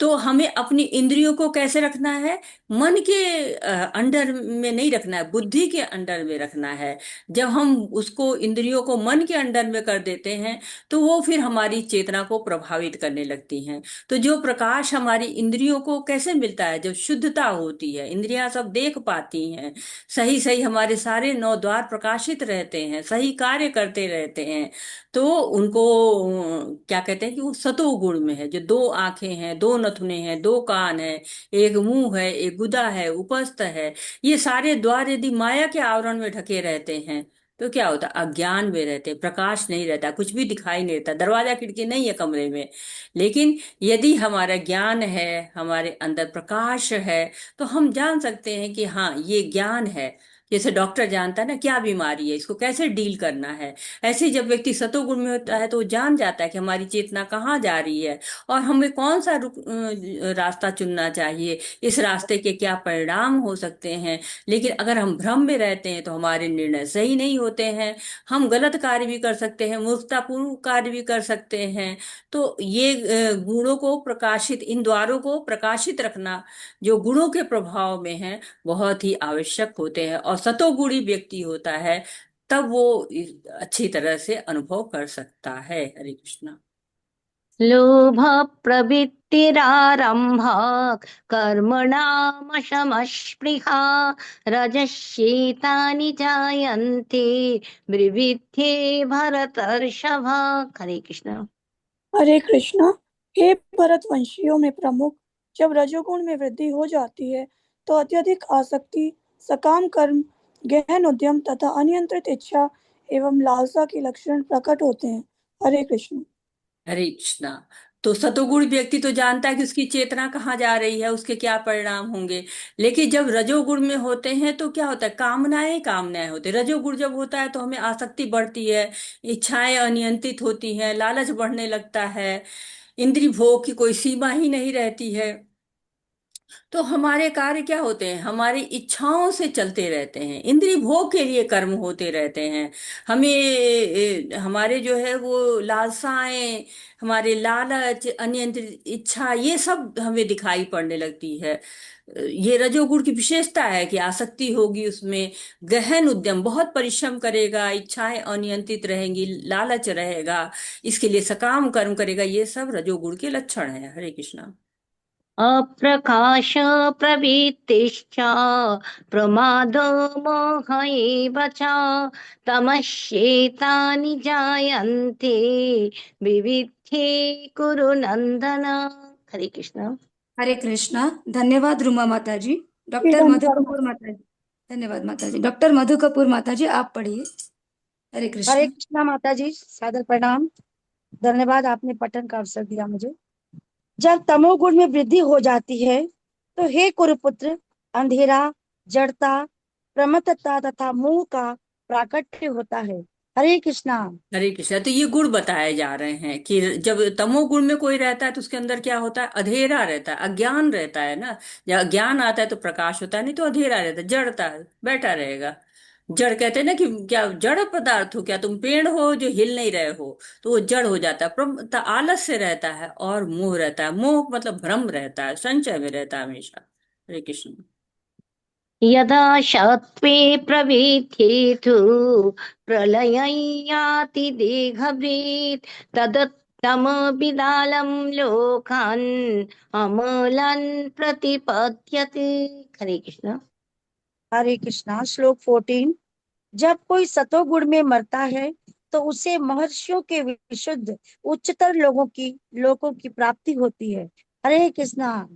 तो हमें अपनी इंद्रियों को कैसे रखना है? मन के अंडर में नहीं रखना है, बुद्धि के अंडर में रखना है। जब हम उसको इंद्रियों को मन के अंडर में कर देते हैं तो वो फिर हमारी चेतना को प्रभावित करने लगती हैं। तो जो प्रकाश हमारी इंद्रियों को कैसे मिलता है? जब शुद्धता होती है, इंद्रियां सब देख पाती हैं, सही सही हमारे सारे 9 द्वार प्रकाशित रहते हैं, सही कार्य करते रहते हैं, तो उनको क्या कहते हैं कि वो सतो गुण में है। जो 2 आंखें हैं, 2 नथुने हैं, 2 कान है, एक मुंह है, एक गुदा है, उपस्थ है, ये सारे द्वार यदि माया के आवरण में ढके रहते हैं तो क्या होता? अज्ञान में रहते, प्रकाश नहीं रहता, कुछ भी दिखाई नहीं देता, दरवाजा खिड़की नहीं है कमरे में। लेकिन यदि हमारा ज्ञान है, हमारे अंदर प्रकाश है, तो हम जान सकते हैं कि हाँ ये ज्ञान है। जैसे डॉक्टर जानता है ना क्या बीमारी है, इसको कैसे डील करना है, ऐसे ही जब व्यक्ति सतोगुण में होता है तो वो जान जाता है कि हमारी चेतना कहाँ जा रही है और हमें कौन सा रास्ता चुनना चाहिए, इस रास्ते के क्या परिणाम हो सकते हैं। लेकिन अगर हम भ्रम में रहते हैं तो हमारे निर्णय सही नहीं होते हैं, हम गलत कार्य भी कर सकते हैं, मूर्खतापूर्ण कार्य भी कर सकते हैं। तो ये गुणों को प्रकाशित, इन द्वारों को प्रकाशित रखना जो गुणों के प्रभाव में है बहुत ही आवश्यक होते हैं। और सतोगुणी व्यक्ति होता है तब वो अच्छी तरह से अनुभव कर सकता है। हरे कृष्णा। लोभ प्रवृत्तिरारम्भ कर्मणामशमस्पृहा रजस्येतानि जायन्ते प्रवृद्धे भरतर्षभ। हरे कृष्ण। हरे कृष्णा। हे भरतवंशियों में प्रमुख, जब रजोगुण में वृद्धि हो जाती है तो अत्यधिक आसक्ति, सकाम कर्म, गहन उद्यम तथा अनियंत्रित इच्छा एवं लालसा के लक्षण प्रकट होते हैं। हरे कृष्ण। हरे कृष्णा। तो सतोगुण व्यक्ति तो जानता है कि उसकी चेतना कहाँ जा रही है, उसके क्या परिणाम होंगे। लेकिन जब रजोगुण में होते हैं तो क्या होता है? कामनाएं कामनाएं होती है। रजोगुण जब होता है तो हमें आसक्ति बढ़ती है, इच्छाएं अनियंत्रित होती हैं, लालच बढ़ने लगता है, इंद्रिय भोग की कोई सीमा ही नहीं रहती है। तो हमारे कार्य क्या होते हैं? हमारी इच्छाओं से चलते रहते हैं, इंद्रिय भोग के लिए कर्म होते रहते हैं। हमें हमारे जो है वो लालसाएं, हमारे लालच, अनियंत्रित इच्छा, ये सब हमें दिखाई पड़ने लगती है। ये रजोगुण की विशेषता है कि आसक्ति होगी उसमें, गहन उद्यम, बहुत परिश्रम करेगा, इच्छाएं अनियंत्रित रहेंगी, लालच रहेगा, इसके लिए सकाम कर्म करेगा। ये सब रजोगुण के लक्षण है। हरे कृष्णा। अप्रकाश प्रवृत्तिश्च प्रमादो मोह एव च तमस्येतानि जायन्ते विविद्धे कुरु नन्दन। हरे कृष्ण। हरे कृष्णा। धन्यवाद रुमा माता जी। डॉक्टर मधु धन्यवाद कपूर माता जी। धन्यवाद माता जी। डॉक्टर मधु कपूर माता जी आप पढ़िए। हरे हरे कृष्णा। कृष्णा माता जी, सादर प्रणाम। धन्यवाद, आपने पठन का अवसर दिया मुझे। जब तमोगुण में वृद्धि हो जाती है तो हे कुरुपुत्र, अंधेरा, जड़ता, प्रमत्तता तथा मोह का प्राकट्य होता है। हरे कृष्णा। हरे कृष्णा। तो ये गुण बताए जा रहे हैं कि जब तमोगुण में कोई रहता है तो उसके अंदर क्या होता है, अंधेरा रहता है, अज्ञान रहता है ना। जब ज्ञान आता है तो प्रकाश होता है, नहीं तो अंधेरा रहता है, जड़ता है, बैठा रहेगा। जड़ कहते हैं ना कि क्या जड़ पदार्थ हो, क्या तुम पेड़ हो जो हिल नहीं रहे हो, तो वो जड़ हो जाता है। आलस्य रहता है और मोह रहता है। मोह मतलब भ्रम रहता है, संचय में रहता है हमेशा। हरे कृष्ण। यदा सत्त्वे प्रवृद्धेतु प्रलयं याति देहभृत् तदुत्तमविदालं लोकान् अमूलान् प्रतिपद्यते। हरे कृष्ण। हरे कृष्णा। श्लोक 14। जब कोई सतोगुण में मरता है तो उसे महर्षियों के विशुद्ध उच्चतर लोगों की प्राप्ति होती है। हरे कृष्णा।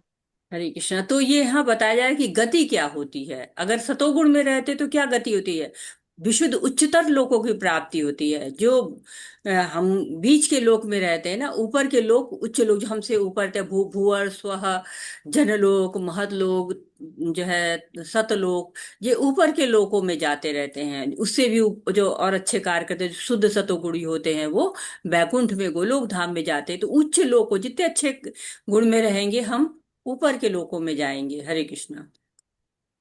हरे कृष्णा। तो ये यहाँ बताया जा रहा है कि गति क्या होती है। अगर सतोगुण में रहते तो क्या गति होती है, विशुद्ध उच्चतर लोकों की प्राप्ति होती है। जो हम बीच के लोक में रहते हैं ना, ऊपर के लोक, उच्च लोक जो हमसे ऊपर थे, भूवर स्वह, जनलोक, महतलोक, जो है सतलोक, ये ऊपर के लोकों में जाते रहते हैं। उससे भी जो और अच्छे कार्य करते हैं, जो शुद्ध सतोगुणी होते हैं, वो बैकुंठ में, गोलोक धाम में जाते हैं। तो उच्च लोक जितने अच्छे गुण में रहेंगे हम, ऊपर के लोकों में जाएंगे। हरे कृष्णा।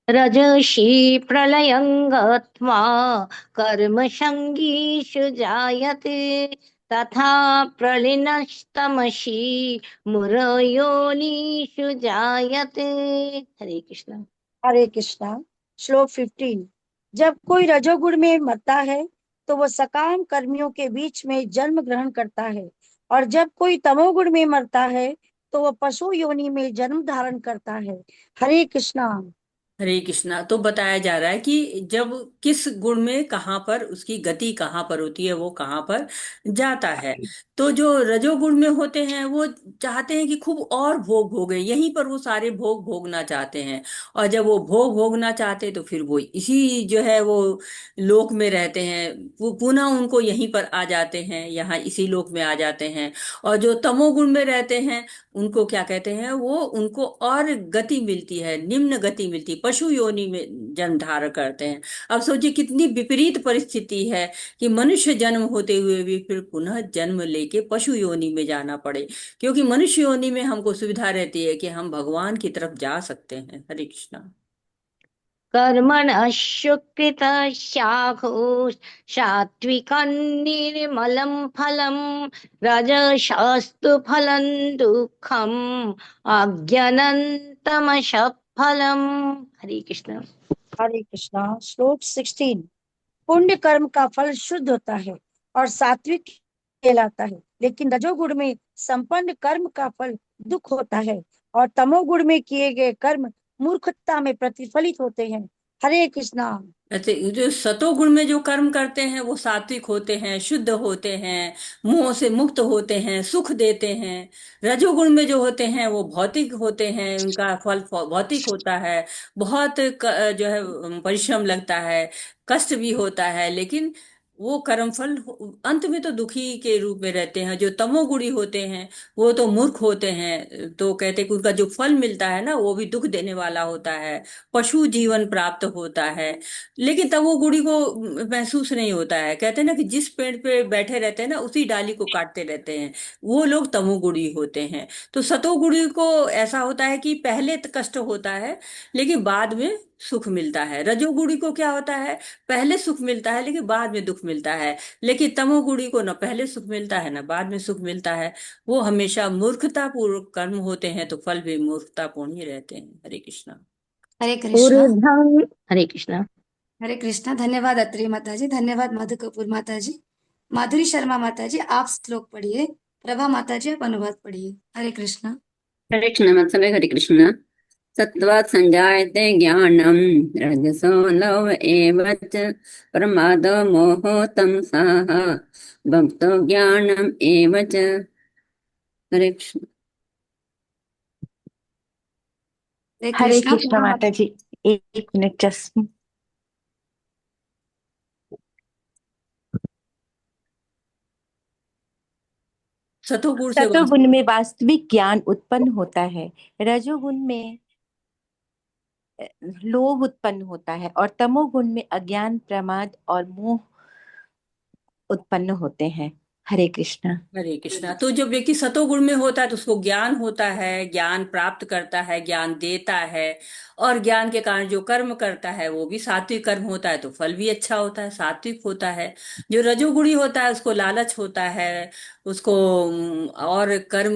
रजसी प्रलयं गत्वा कर्मसङ्गीषु जायते तथा प्रलीनस्तमसि मुरयोनिषु जायते। हरे कृष्ण। हरे कृष्णा। श्लोक 15। जब कोई रजोगुण में मरता है तो वह सकाम कर्मियों के बीच में जन्म ग्रहण करता है, और जब कोई तमोगुण में मरता है तो वह पशु योनि में जन्म धारण करता है। हरे कृष्णा। हरे कृष्णा। तो बताया जा रहा है कि जब किस गुण में कहाँ पर उसकी गति कहाँ पर होती है, वो कहाँ पर जाता है। तो जो रजोगुण में होते हैं वो चाहते हैं कि खूब और भोग भोगे, यहीं पर वो सारे भोग भोगना चाहते हैं। और जब वो भोग भोगना चाहते हैं तो फिर वो इसी जो है वो लोक में रहते हैं। वो पुनः उनको यहीं पर आ जाते हैं, यहाँ इसी लोक में आ जाते हैं। और जो तमोगुण में रहते हैं उनको क्या कहते हैं, वो उनको और गति मिलती है, निम्न गति मिलती है, पशु योनि में जन्म धारण करते हैं। अब सोचिए कितनी विपरीत परिस्थिति है कि मनुष्य जन्म होते हुए भी फिर पुनः जन्म लेके पशु योनि में जाना पड़े। क्योंकि मनुष्य योनि में हमको सुविधा रहती है कि हम भगवान की तरफ जा सकते हैं। हरे कृष्णा। कर्मणः सुकृतशाखो सात्विकं निर्मलं फलं रजसास्तु फलं दुःखम् अज्ञानं फलम्। हरे कृष्ण। हरे कृष्णा। श्लोक 16। पुण्य कर्म का फल शुद्ध होता है और सात्विक कहलाता है, लेकिन रजोगुण में संपन्न कर्म का फल दुख होता है, और तमोगुण में किए गए कर्म मूर्खता में प्रतिफलित होते हैं। हरे कृष्णा। ऐसे जो सतोगुण में जो कर्म करते हैं वो सात्विक होते हैं, शुद्ध होते हैं, मोह से मुक्त होते हैं, सुख देते हैं। रजोगुण में जो होते हैं वो भौतिक होते हैं, उनका फल भौतिक होता है। बहुत जो है परिश्रम लगता है, कष्ट भी होता है, लेकिन वो कर्म फल अंत में तो दुखी के रूप में रहते हैं। जो तमोगुणी होते हैं वो तो मूर्ख होते हैं, तो कहते हैं कि उनका जो फल मिलता है ना वो भी दुख देने वाला होता है, पशु जीवन प्राप्त होता है। लेकिन तब वो गुड़ी को महसूस नहीं होता है। कहते हैं ना कि जिस पेड़ पे बैठे रहते हैं ना उसी डाली को काटते रहते हैं, वो लोग तमोगुणी होते हैं। तो सतोगुणी को ऐसा होता है कि पहले तो कष्ट होता है लेकिन बाद में सुख मिलता है। रजोगुणी को क्या होता है, पहले सुख मिलता है लेकिन बाद में दुख मिलता है। लेकिन तमोगुणी को न पहले सुख मिलता है न बाद में सुख मिलता है। वो हमेशा मूर्खता पूर्वक कर्म होते हैं तो फल भी मूर्खतापूर्ण ही रहते हैं। हरे कृष्णा। हरे कृष्णा। हरे कृष्णा। हरे कृष्णा। धन्यवाद अत्रि माता जी, धन्यवाद मधु कपूर माता जी। माधुरी शर्मा माता जी आप श्लोक पढ़िए, प्रभा माता जी आप अनुवाद पढ़िए। हरे कृष्णा। हरे कृष्ण मतलब हरे कृष्ण। सत्त्वात् संजायते ज्ञानम् रजसो लव एव च प्रमादो मोहो तमसः भक्तो ज्ञानम् एव च। हरे कृष्ण। हरे हरे कृष्णा। कृष्ण माता जी, एक मिनट जस्ट। सतोगुण से सतोगुण में वास्तविक ज्ञान उत्पन्न होता है, रजोगुण में लोभ उत्पन्न होता है, और तमोगुण में अज्ञान, प्रमाद और मोह उत्पन्न होते हैं। हरे कृष्णा। हरे कृष्णा। तो जब व्यक्ति सतोगुण में होता है तो उसको ज्ञान होता है, ज्ञान प्राप्त करता है, ज्ञान देता है, और ज्ञान के कारण जो कर्म करता है वो भी सात्विक कर्म होता है, तो फल भी अच्छा होता है, सात्विक होता है। जो रजोगुणी होता है उसको लालच होता है, उसको और कर्म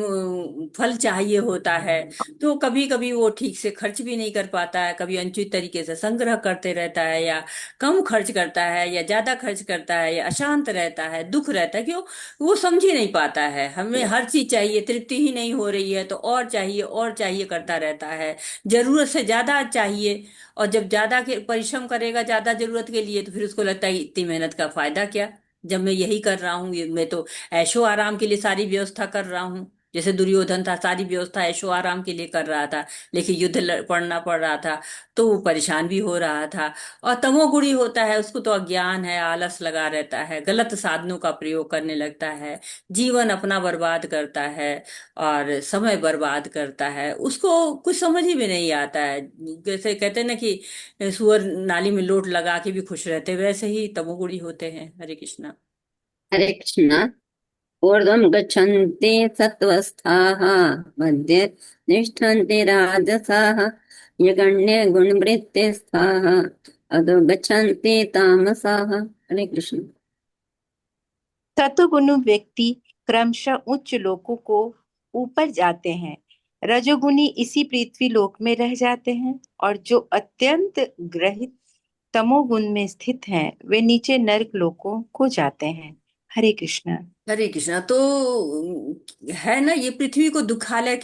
फल चाहिए होता है, तो कभी कभी वो ठीक से खर्च भी नहीं कर पाता है, कभी अनुचित तरीके से संग्रह करते रहता है, या कम खर्च करता है, या ज्यादा खर्च करता है, या अशांत रहता है, दुख रहता है। क्यों? वो समझ ही नहीं पाता है, हमें हर चीज चाहिए, तृप्ति ही नहीं हो रही है तो और चाहिए और चाहिए करता रहता है, जरूरत से ज्यादा चाहिए। और जब ज्यादा के परिश्रम करेगा ज्यादा जरूरत के लिए, तो फिर उसको लगता है इतनी मेहनत का फायदा क्या, जब मैं यही कर रहा हूँ, मैं तो ऐशो आराम के लिए सारी व्यवस्था कर रहा हूँ। जैसे दुर्योधन था, सारी व्यवस्था ऐशो आराम के लिए कर रहा था, लेकिन पड़ना पड़ रहा था, तो वो परेशान भी हो रहा था। और तमोगुणी होता है, उसको तो अज्ञान है, आलस लगा रहता है, गलत साधनों का प्रयोग करने लगता है, जीवन अपना बर्बाद करता है और समय बर्बाद करता है, उसको कुछ समझ ही में नहीं आता है। जैसे कहते हैं ना कि सुअर नाली में लोट लगा के भी खुश रहते, वैसे ही तमोगुणी होते हैं। हरे कृष्णा। हरे कृष्णा। ऊर्ध्वं गच्छन्ति सत्त्वस्थाः मध्ये तिष्ठन्ति राजसाः यगण्ये गुणवृत्तिस्थाः अधो गच्छन्ति तामसाः। हरे कृष्ण। सतोगुणी व्यक्ति क्रमशः उच्च लोकों को ऊपर जाते हैं, रजोगुणी इसी पृथ्वी लोक में रह जाते हैं, और जो अत्यंत ग्रहित तमोगुण में स्थित हैं वे नीचे नरक लोकों को जाते हैं। हरे कृष्णा। हरे कृष्णा। तो है ना, ये पृथ्वी को दुखालय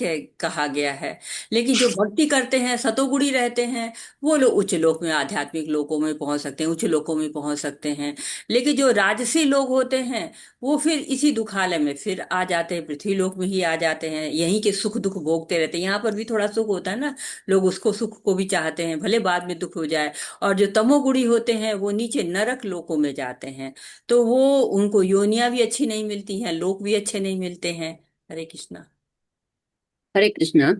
कहा गया है, लेकिन जो भक्ति करते हैं, सतोगुणी रहते हैं, वो लोग उच्च लोक में, आध्यात्मिक लोकों में पहुंच सकते हैं, उच्च लोकों में पहुंच सकते हैं। लेकिन जो राजसी लोग होते हैं, वो फिर इसी दुखालय में फिर आ जाते हैं, पृथ्वी लोक में ही आ जाते हैं, यहीं के सुख दुख भोगते रहते हैं। यहाँ पर भी थोड़ा सुख होता है ना, लोग उसको, सुख को भी चाहते हैं, भले बाद में दुख हो जाए। और जो तमोगुणी होते हैं वो नीचे नरक लोकों में जाते हैं, तो वो, उनको योनियां भी अच्छी नहीं मिलती हैं, लोक भी अच्छे नहीं मिलते हैं। हरे कृष्णा। हरे कृष्ण।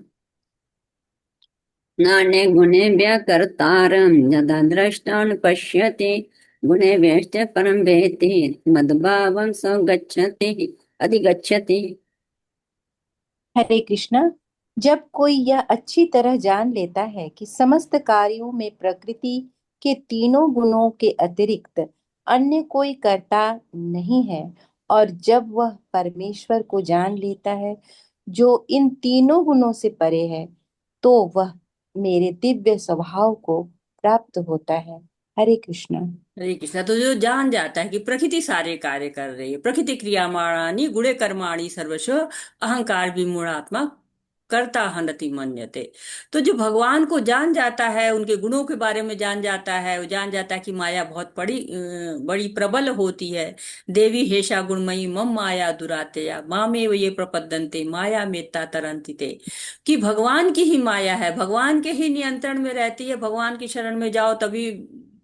नान्ये गुणेभ्यः कर्तारं यदा द्रष्टान् पश्यति गुणेभ्यश्च परं वेत्ति मद्भावं स गच्छति अधिगच्छति। हरे कृष्णा। जब कोई यह अच्छी तरह जान लेता है कि समस्त कार्यों में प्रकृति के तीनों गुणों के अतिरिक्त अन्य कोई कर्ता नहीं है, और जब वह परमेश्वर को जान लेता है जो इन तीनों गुणों से परे है, तो वह मेरे दिव्य स्वभाव को प्राप्त होता है। हरे कृष्णा। हरे कृष्णा। तो जो जान जाता है कि प्रकृति सारे कार्य कर रही है, प्रकृति क्रियामाणानि गुणे कर्माणि सर्वस्व अहंकार विमूढ़ात्मा करता हनति मन्यते। तो जो भगवान को जान जाता है, उनके गुणों के बारे में जान जाता है, वो जान जाता है कि माया बहुत बड़ी प्रबल होती है। देवी हेषा गुणमयी मम माया दुरातेया मामेव ये प्रपद्यन्ते माया मेत्ता तरन्ति ते। कि भगवान की ही माया है, भगवान के ही नियंत्रण में रहती है, भगवान की शरण में जाओ तभी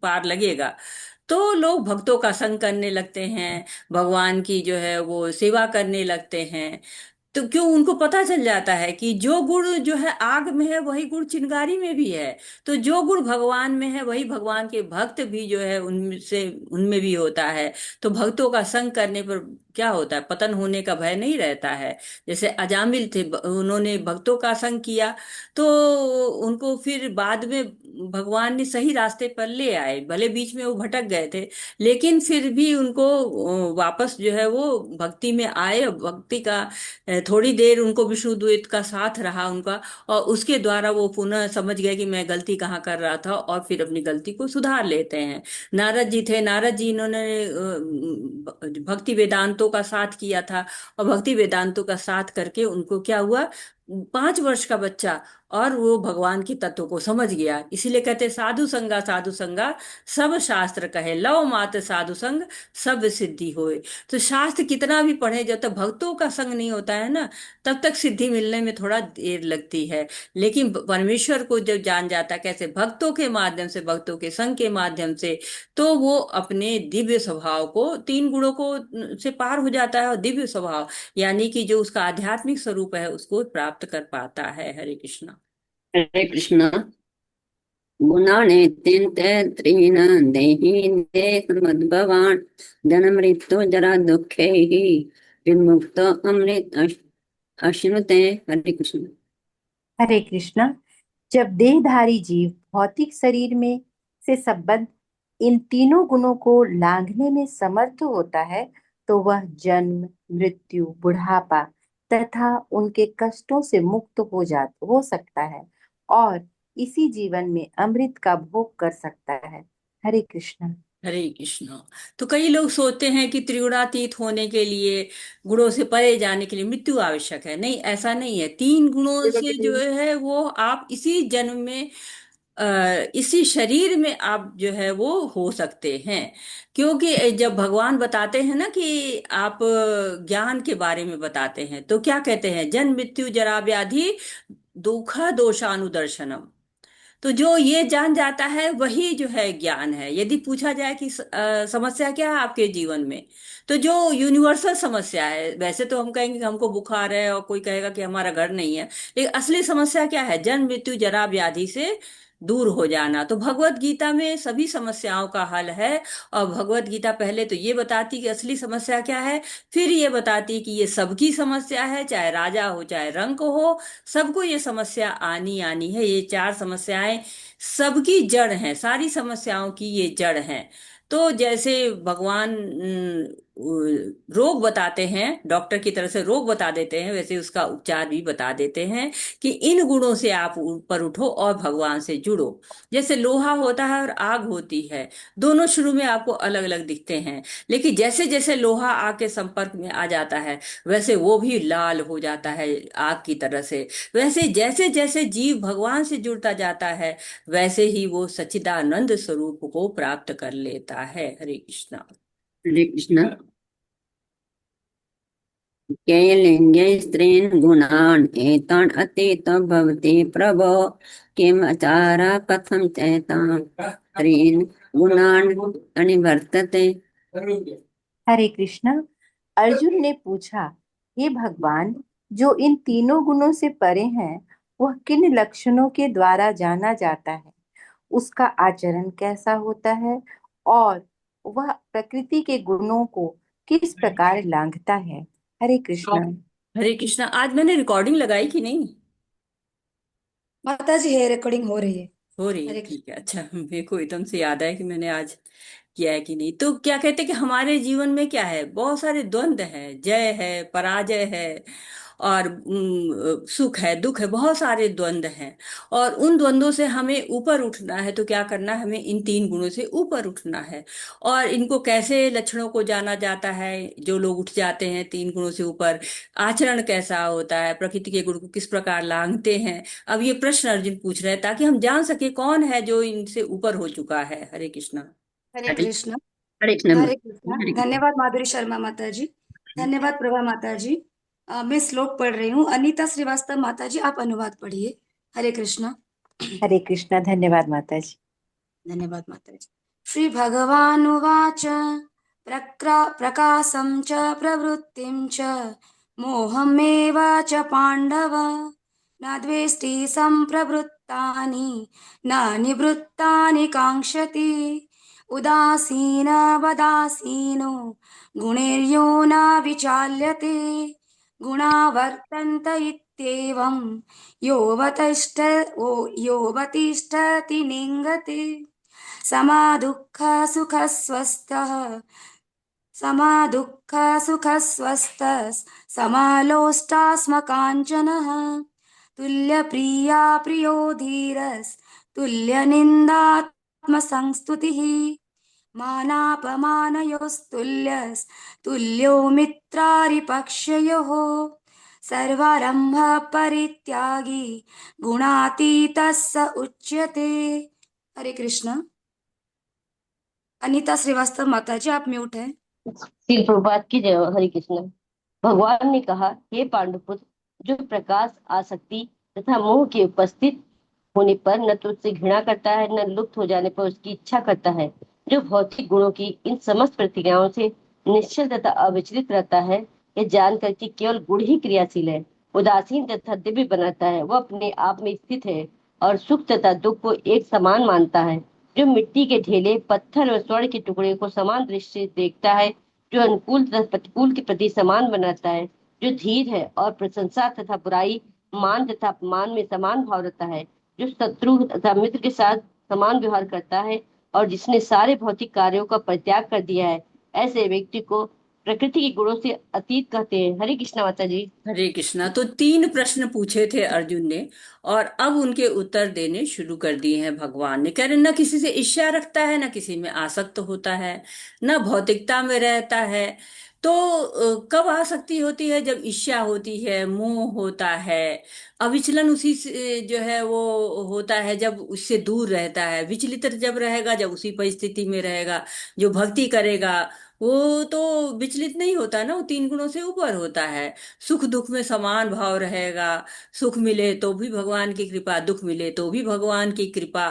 पार लगेगा। तो लोग भक्तों का संग करने लगते हैं, भगवान की जो है वो सेवा करने लगते हैं। तो क्यों? उनको पता चल जाता है कि जो गुण जो है आग में है वही गुण चिंगारी में भी है, तो जो गुण भगवान में है वही भगवान के भक्त भी जो है उनसे, उनमें भी होता है। तो भक्तों का संग करने पर क्या होता है, पतन होने का भय नहीं रहता है। जैसे अजामिल थे, उन्होंने भक्तों का संग किया, तो उनको फिर बाद में भगवान ने सही रास्ते पर ले आए, भले बीच में वो भटक गए थे, लेकिन फिर भी उनको वापस जो है वो भक्ति में आए। भक्ति का थोड़ी देर उनको विष्णु द्वैत का साथ रहा उनका, और उसके द्वारा वो पुनः समझ गए कि मैं गलती कहाँ कर रहा था, और फिर अपनी गलती को सुधार लेते हैं। नारद जी थे, नारद जी इन्होंने भक्ति वेदांतों का साथ किया था, और भक्ति वेदांतों का साथ करके उनको क्या हुआ, 5 वर्ष का बच्चा, और वो भगवान के तत्व को समझ गया। इसीलिए कहते साधु संगा सब शास्त्र कहे लव मात साधु संग सब सिद्धि होए। तो शास्त्र कितना भी पढ़े, जब तक भक्तों का संग नहीं होता है ना, तब तक सिद्धि मिलने में थोड़ा देर लगती है। लेकिन परमेश्वर को जब जान जाता है, कैसे, भक्तों के माध्यम से, भक्तों के संग के माध्यम से, तो वो अपने दिव्य स्वभाव को, तीन गुणों को से पार हो जाता है, और दिव्य स्वभाव यानी कि जो उसका आध्यात्मिक स्वरूप है उसको प्राप्त कर पाता है। हरे कृष्णा। हरे कृष्ण। गुणानेत्यन्ते त्रीन् देहि देहमद्भवान् जन्ममृत्यु जरा दुःखैः विमुक्तो अमृत अश्नुते। हरे कृष्ण। हरे कृष्णा। जब देहधारी जीव भौतिक शरीर में से संबद्ध इन तीनों गुणों को लांघने में समर्थ होता है तो वह जन्म, मृत्यु, बुढ़ापा तथा उनके कष्टों से मुक्त हो सकता है और इसी जीवन में अमृत का भोग कर सकता है। हरे कृष्णा। हरे कृष्ण। तो कई लोग सोचते हैं कि त्रिगुणातीत होने के लिए, गुणों से परे जाने के लिए मृत्यु आवश्यक है। नहीं, ऐसा नहीं है। तीन गुणों से जो है वो आप इसी जन्म में, इसी शरीर में आप जो है वो हो सकते हैं। क्योंकि जब भगवान बताते हैं ना कि आप ज्ञान के बारे में बताते हैं, तो क्या कहते हैं? जन्म मृत्यु जरा व्याधि दुख दोषानुदर्शनम। तो जो ये जान जाता है वही जो है ज्ञान है। यदि पूछा जाए कि समस्या क्या है आपके जीवन में, तो जो यूनिवर्सल समस्या है, वैसे तो हम कहेंगे कि हमको बुखार है और कोई कहेगा कि हमारा घर नहीं है, लेकिन असली समस्या क्या है? जन्म मृत्यु जरा व्याधि से दूर हो जाना। तो भगवत गीता में सभी समस्याओं का हल है। और भगवत गीता पहले तो ये बताती कि असली समस्या क्या है, फिर ये बताती कि ये सबकी समस्या है, चाहे राजा हो चाहे रंक हो, सबको ये समस्या आनी आनी है। ये चार समस्याएं सबकी जड़ हैं, सारी समस्याओं की ये जड़ हैं। तो जैसे भगवान रोग बताते हैं, डॉक्टर की तरह से रोग बता देते हैं, वैसे उसका उपचार भी बता देते हैं कि इन गुणों से आप ऊपर उठो और भगवान से जुड़ो। जैसे लोहा होता है और आग होती है, दोनों शुरू में आपको अलग अलग दिखते हैं, लेकिन जैसे जैसे लोहा आग के संपर्क में आ जाता है वैसे वो भी लाल हो जाता है आग की तरह से। वैसे जैसे जैसे जीव भगवान से जुड़ता जाता है वैसे ही वो सच्चिदानंद स्वरूप को प्राप्त कर लेता है। हरे कृष्णा। हरे कृष्ण। कैलिङ्गे स्त्रीन् गुणान् एतान् अतीतो भवति प्रभो किम् आचार कथं चैतान् स्त्रीन् गुणान् अनिवर्तते। हरे कृष्णा। अर्जुन ने पूछा, हे भगवान, जो इन तीनों गुणों से परे हैं वह किन लक्षणों के द्वारा जाना जाता है, उसका आचरण कैसा होता है और वह प्रकृति के गुणों को किस प्रकार लांघता है। हरे कृष्णा। हरे कृष्णा। आज मैंने रिकॉर्डिंग लगाई कि नहीं? माता जी है, रिकॉर्डिंग हो रही है। हो रही है, हरे ठीक है। कृष्ण। अच्छा, मेरे को एकदम से याद आया कि मैंने आज किया है कि नहीं। तो क्या कहते हैं कि हमारे जीवन में क्या है, बहुत सारे द्वंद्व है, जय है पराजय है, और सुख है दुख है, बहुत सारे द्वंद्व हैं। और उन द्वंद्वों से हमें ऊपर उठना है तो क्या करना है? हमें इन तीन गुणों से ऊपर उठना है। और इनको कैसे, लक्षणों को जाना जाता है, जो लोग उठ जाते हैं तीन गुणों से ऊपर, आचरण कैसा होता है, प्रकृति के गुण को किस प्रकार लांघते हैं। अब ये प्रश्न अर्जुन पूछ रहे हैं ताकि हम जान सके कौन है जो इनसे ऊपर हो चुका है। हरे कृष्णा। हरे हरे कृष्ण। हरे कृष्ण। हरे कृष्णा। हरे कृष्ण। धन्यवाद माधुरी शर्मा माता जी। धन्यवाद प्रभा माता जी। मैं श्लोक पढ़ रही हूँ। अनीता श्रीवास्तव माता जी, आप अनुवाद पढ़िए। हरे कृष्णा। हरे कृष्णा। धन्यवाद माता जी। धन्यवाद माता जी। श्री भगवानुवाच प्रकाशं च प्रवृत्तिं च मोहमेव च पाण्डव न द्वेष्टि सम्प्रवृत्तानि न निवृत्तानि काङ्क्षति उदासीनवदासीनो गुणैर्यो न विचाल्यते गुणा वर्तन्त इत्येवं योऽवतिष्ठति निङ्गते समादुःख सुखस्वस्थः समादुःखसुखस्वस्थः समालोष्टास्मकाञ्चनः तुल्यप्रिया प्रियो धीरस्तुल्यनिन्दात्मसंस्तुतिः मानापमानयोस्तुल्यस्तुल्यो मित्रारिपक्षयोः सर्वारंभ परित्यागी गुणातीतः स उच्यते। हरे कृष्ण। अनीता श्रीवास्तव माता जी, आप म्यूट हैं। श्री प्रभुपाद की जय हो। हरे कृष्ण। भगवान ने कहा, हे पांडुपुत्र, जो प्रकाश, आसक्ति तथा मोह के उपस्थित होने पर न तो उससे घृणा करता है न लुप्त हो जाने पर उसकी इच्छा करता है, जो भौतिक गुणों की इन समस्त प्रतिक्रियाओं से निश्चल तथा अविचलित रहता है, यह जानकर कि केवल गुण ही क्रियाशील है, उदासीन तथा दिव्य बनाता है, वह अपने आप में स्थित है और सुख तथा दुख को एक समान मानता है, जो मिट्टी के ढेले, पत्थर और स्वर्ण के टुकड़े को समान दृष्टि से देखता है, जो अनुकूल तथा प्रतिकूल के प्रति समान बनाता है, जो धीर है और प्रशंसा तथा बुराई, मान तथा अपमान में समान भाव रखता है, जो शत्रु तथा मित्र के साथ समान व्यवहार करता है, और जिसने सारे भौतिक कार्यों का परित्याग कर दिया है, ऐसे व्यक्ति को प्रकृति के गुणों से अतीत कहते हैं। हरे कृष्णा माता जी। हरे कृष्णा। तो 3 प्रश्न पूछे थे अर्जुन ने, और अब उनके उत्तर देने शुरू कर दिए हैं भगवान ने। कह रहे न किसी से ईर्ष्या रखता है, न किसी में आसक्त होता है, न भौतिकता में रहता है। तो कब आसक्ति होती है? जब ईर्ष्या होती है, मोह होता है, अविचलन उसी से जो है वो होता है जब उससे दूर रहता है। विचलित जब रहेगा, जब उसी परिस्थिति में रहेगा। जो भक्ति करेगा वो तो विचलित नहीं होता ना, वो 3 गुणों से ऊपर होता है। सुख दुख में समान भाव रहेगा। सुख मिले तो भी भगवान की कृपा, दुख मिले तो भी भगवान की कृपा।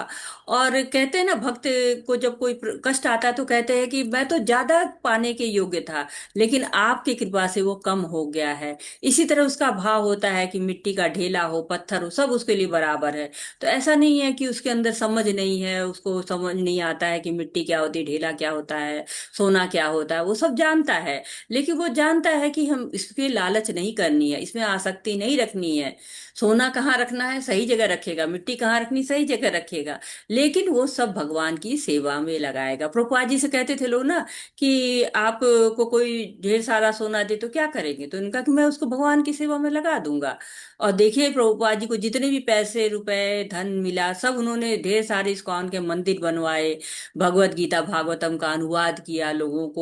और कहते हैं ना, भक्त को जब कोई कष्ट आता है तो कहते हैं कि मैं तो ज्यादा पाने के योग्य था, लेकिन आपकी कृपा से वो कम हो गया है। इसी तरह उसका भाव होता है कि मिट्टी का ढेला हो, पत्थर हो, सब उसके लिए बराबर है। तो ऐसा नहीं है कि उसके अंदर समझ नहीं है, उसको समझ नहीं आता है कि मिट्टी क्या होती है, ढेला क्या होता है, सोना क्या होता है। वो सब जानता है, लेकिन वो जानता है कि हम इसके लालच नहीं करनी है, इसमें आसक्ति नहीं रखनी है। सोना कहाँ रखना है, सही जगह रखेगा। मिट्टी कहाँ रखनी, सही जगह रखेगा। लेकिन वो सब भगवान की सेवा में लगाएगा। प्रभुपाद जी से कहते थे लोग ना कि आपको कोई ढेर सारा सोना दे तो क्या करेंगे? तो उनका कि मैं उसको भगवान की सेवा में लगा दूंगा। और देखिए प्रभुपाद जी को जितने भी पैसे रुपए धन मिला, सब उन्होंने ढेर सारे इस्कॉन के मंदिर बनवाए, भगवत गीता भागवतम का अनुवाद किया, लोगों को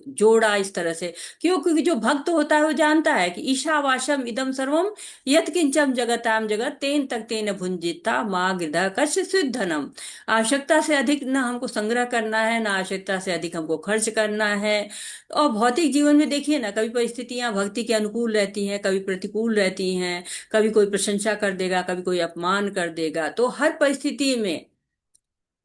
जोड़ा इस तरह से। क्यों? क्योंकि जो भक्त होता है वो जानता है कि ईशावास्यम इदम सर्वम यत किंचम जगताम जगत तेन तक तेन भुंजिता माँ गृध कश्य धनम। आवश्यकता से अधिक ना हमको संग्रह करना है, ना आवश्यकता से अधिक हमको खर्च करना है। और भौतिक जीवन में देखिए ना, कभी परिस्थितियां भक्ति के अनुकूल रहती हैं, कभी प्रतिकूल रहती हैं। कभी कोई प्रशंसा कर देगा, कभी कोई अपमान कर देगा। तो हर परिस्थिति में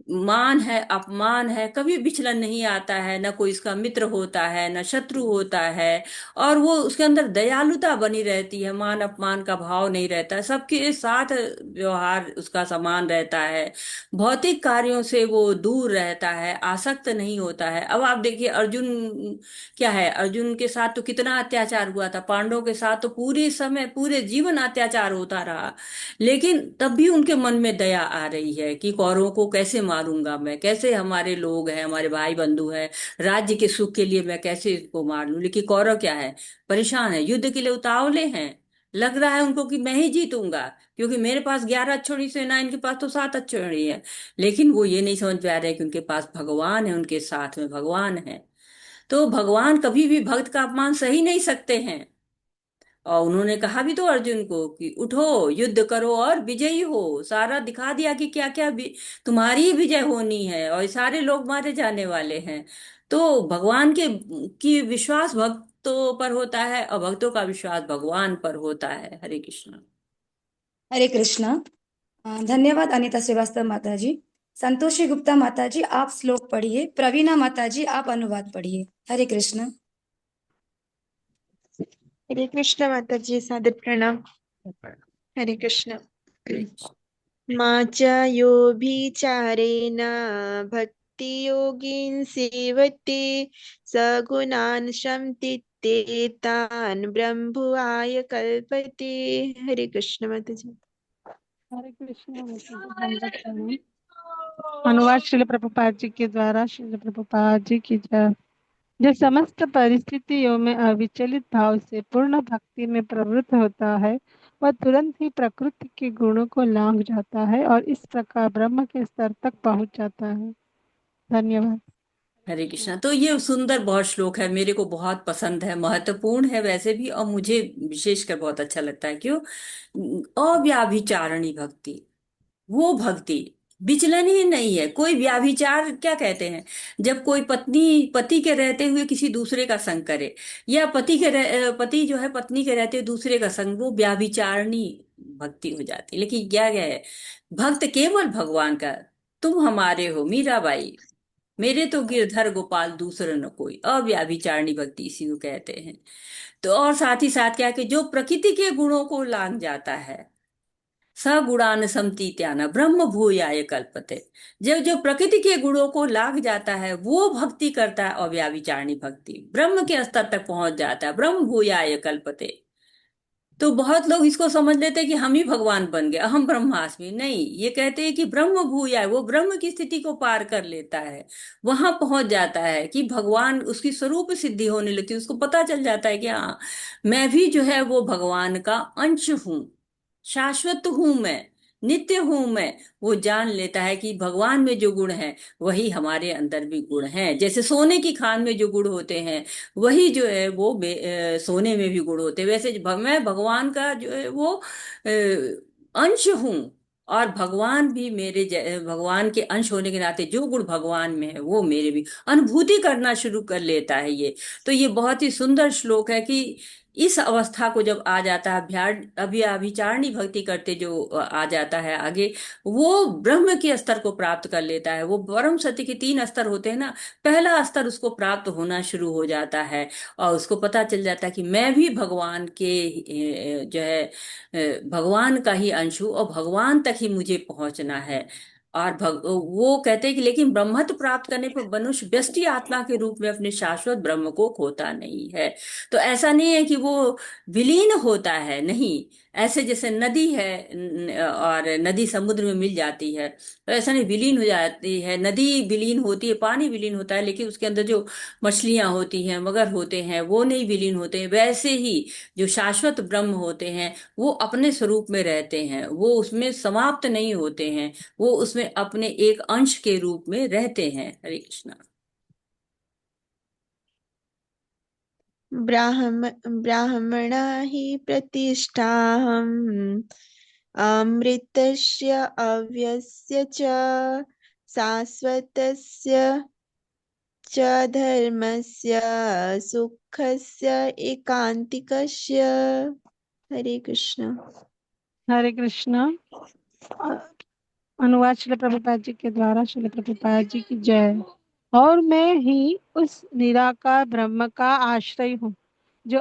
मान है, अपमान है, कभी विचलन नहीं आता है। न कोई इसका मित्र होता है, न शत्रु होता है। और वो उसके अंदर दयालुता बनी रहती है, मान अपमान का भाव नहीं रहता है, सबके साथ व्यवहार उसका समान रहता है। भौतिक कार्यों से वो दूर रहता है, आसक्त नहीं होता है। अब आप देखिए अर्जुन क्या है, अर्जुन के साथ तो कितना अत्याचार हुआ था, पांडवों के साथ तो पूरे समय पूरे जीवन अत्याचार होता रहा। लेकिन तब भी उनके मन में दया आ रही है कि कौरवों को कैसे मारूंगा मैं, कैसे हमारे लोग हैं, हमारे भाई बंधु हैं, राज्य के सुख के लिए मैं कैसे इसको मार लूं। लेकिन कौरव क्या है, परेशान है, युद्ध के लिए उतावले हैं। लग रहा है उनको कि मैं ही जीतूंगा, क्योंकि मेरे पास 11 अक्षौहिणी सेना है, इनके पास तो 7 अक्षौहिणी है। लेकिन वो ये नहीं समझ पा रहे कि उनके पास भगवान है, उनके साथ में भगवान है। तो भगवान कभी भी भक्त का अपमान सही नहीं सकते हैं। और उन्होंने कहा भी तो अर्जुन को कि उठो, युद्ध करो और विजयी हो। सारा दिखा दिया कि क्या क्या तुम्हारी ही विजय होनी है, और सारे लोग मारे जाने वाले हैं। तो भगवान के की विश्वास भक्तों पर होता है, और भक्तों का विश्वास भगवान पर होता है। हरे कृष्ण। हरे कृष्णा। धन्यवाद अनीता श्रीवास्तव माता जी। संतोषी गुप्ता माता जी आप श्लोक पढ़िए, प्रवीणा माता जी आप अनुवाद पढ़िए। हरे कृष्ण। हरे कृष्ण माता जी, सादर प्रणाम। हरे कृष्ण। माँ च योभिचारेण भक्ति योगिन सेवते सगुणान शमतिते तान ब्रह्मभुआय कल्पते। हरे कृष्ण माता जी। हरे कृष्ण माता जी। अनुवाद श्रील प्रभुपाद जी के द्वारा। श्रील प्रभुपाद जी की जय। जो समस्त परिस्थितियों में अविचलित भाव से पूर्ण भक्ति में प्रवृत्त होता है, वह तुरंत ही प्रकृति के गुणों को लांघ जाता है और इस प्रकार ब्रह्म के स्तर तक पहुंच जाता है। धन्यवाद। हरे कृष्णा। तो ये सुंदर बहुत श्लोक है, मेरे को बहुत पसंद है, महत्वपूर्ण है वैसे भी, और मुझे विशेषकर बहुत अच्छा लगता है। क्यों? अव्याभिचारणी भक्ति, वो भक्ति विचलन ही नहीं है। कोई व्याभिचार क्या कहते हैं? जब कोई पत्नी पति के रहते हुए किसी दूसरे का संग करे, या पति जो है पत्नी के रहते हुए दूसरे का संग, वो व्याभिचारणी भक्ति हो जाती है। लेकिन क्या क्या है? भक्त केवल भगवान का, तुम हमारे हो मीराबाई, मेरे तो गिरधर गोपाल दूसरा न कोई। अव्याभिचारणी भक्ति इसी को कहते हैं। तो और साथ ही साथ क्या है कि जो प्रकृति के गुणों को लांघ जाता है, सगुणान समतीत्यान ब्रह्म भूयाय कल्पते। जब जो प्रकृति के गुणों को लाग जाता है वो भक्ति करता है, अव्याभिचारिणी भक्ति ब्रह्म के स्तर तक पहुंच जाता है, ब्रह्म भूयाय कल्पते। तो बहुत लोग इसको समझ लेते हैं कि हम ही भगवान बन गए, अहम ब्रह्मास्मि। नहीं, ये कहते हैं कि ब्रह्म भूया, वो ब्रह्म की स्थिति को पार कर लेता है, वहां पहुंच जाता है कि भगवान उसकी स्वरूप सिद्धि होने लगती है, उसको पता चल जाता है कि हाँ, मैं भी जो है वो भगवान का अंश हूँ, शाश्वत हूं मैं, नित्य हूं मैं। वो जान लेता है कि भगवान में जो गुण है वही हमारे अंदर भी गुण हैं। जैसे सोने की खान में जो गुण होते हैं वही जो है वो सोने में भी गुण होते हैं, वैसे मैं भगवान का जो है वो अंश हूँ, और भगवान भी मेरे भगवान के अंश होने के नाते जो गुण भगवान में है वो मेरे भी अनुभूति करना शुरू कर लेता है ये। तो ये बहुत ही सुंदर श्लोक है कि इस अवस्था को जब आ जाता है, अभी अभिचारिणी भक्ति करते जो आ जाता है आगे, वो ब्रह्म के स्तर को प्राप्त कर लेता है। वो परम सत्य के तीन स्तर होते हैं ना, पहला स्तर उसको प्राप्त होना शुरू हो जाता है, और उसको पता चल जाता है कि मैं भी भगवान के जो है भगवान का ही अंश हूँ, और भगवान तक ही मुझे पहुंचना है। और वो कहते हैं कि लेकिन ब्रह्मत्व प्राप्त करने पर मनुष्य व्यष्टि आत्मा के रूप में अपने शाश्वत ब्रह्म को खोता नहीं है। तो ऐसा नहीं है कि वो विलीन होता है, नहीं, ऐसे जैसे नदी है और नदी समुद्र में मिल जाती है, तो ऐसा नहीं विलीन हो जाती है, नदी विलीन होती है, पानी विलीन होता है, लेकिन उसके अंदर जो मछलियां होती हैं, मगर होते हैं, वो नहीं विलीन होते हैं। वैसे ही जो शाश्वत ब्रह्म होते हैं वो अपने स्वरूप में रहते हैं, वो उसमें समाप्त नहीं होते हैं, वो उसमें अपने एक अंश के रूप में रहते हैं। हरे कृष्णा। ब्राह्मणा हि प्रतिष्ठाहम् अमृतस्य अव्यस्य च शाश्वतस्य च धर्मस्य सुखस्य एकांतिकस्य। हरे कृष्ण। हरे कृष्णा। अनुवाद श्रील प्रभुपाद जी के द्वारा। श्रील प्रभुपाद जी की जय। और मैं ही उस निराकार ब्रह्म का आश्रय हूँ जो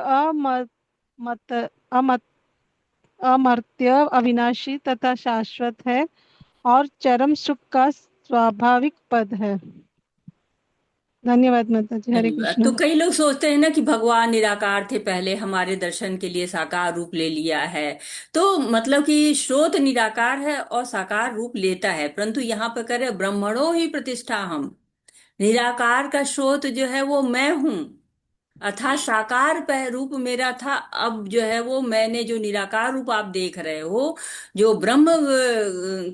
अमर्त्य, अविनाशी तथा शाश्वत है और चरम सुख का स्वाभाविक पद है। धन्यवाद माता जी। हरे धन्यवाद। कृष्ण। तो कई लोग सोचते हैं ना कि भगवान निराकार थे, पहले हमारे दर्शन के लिए साकार रूप ले लिया है। तो मतलब कि स्रोत निराकार है और साकार रूप लेता है, परंतु यहाँ पर करे ब्रह्मणो ही प्रतिष्ठा हम, निराकार का स्रोत जो है वो मैं हूं, अर्थात साकार रूप मेरा था। अब जो है वो मैंने जो निराकार रूप आप देख रहे हो, जो ब्रह्म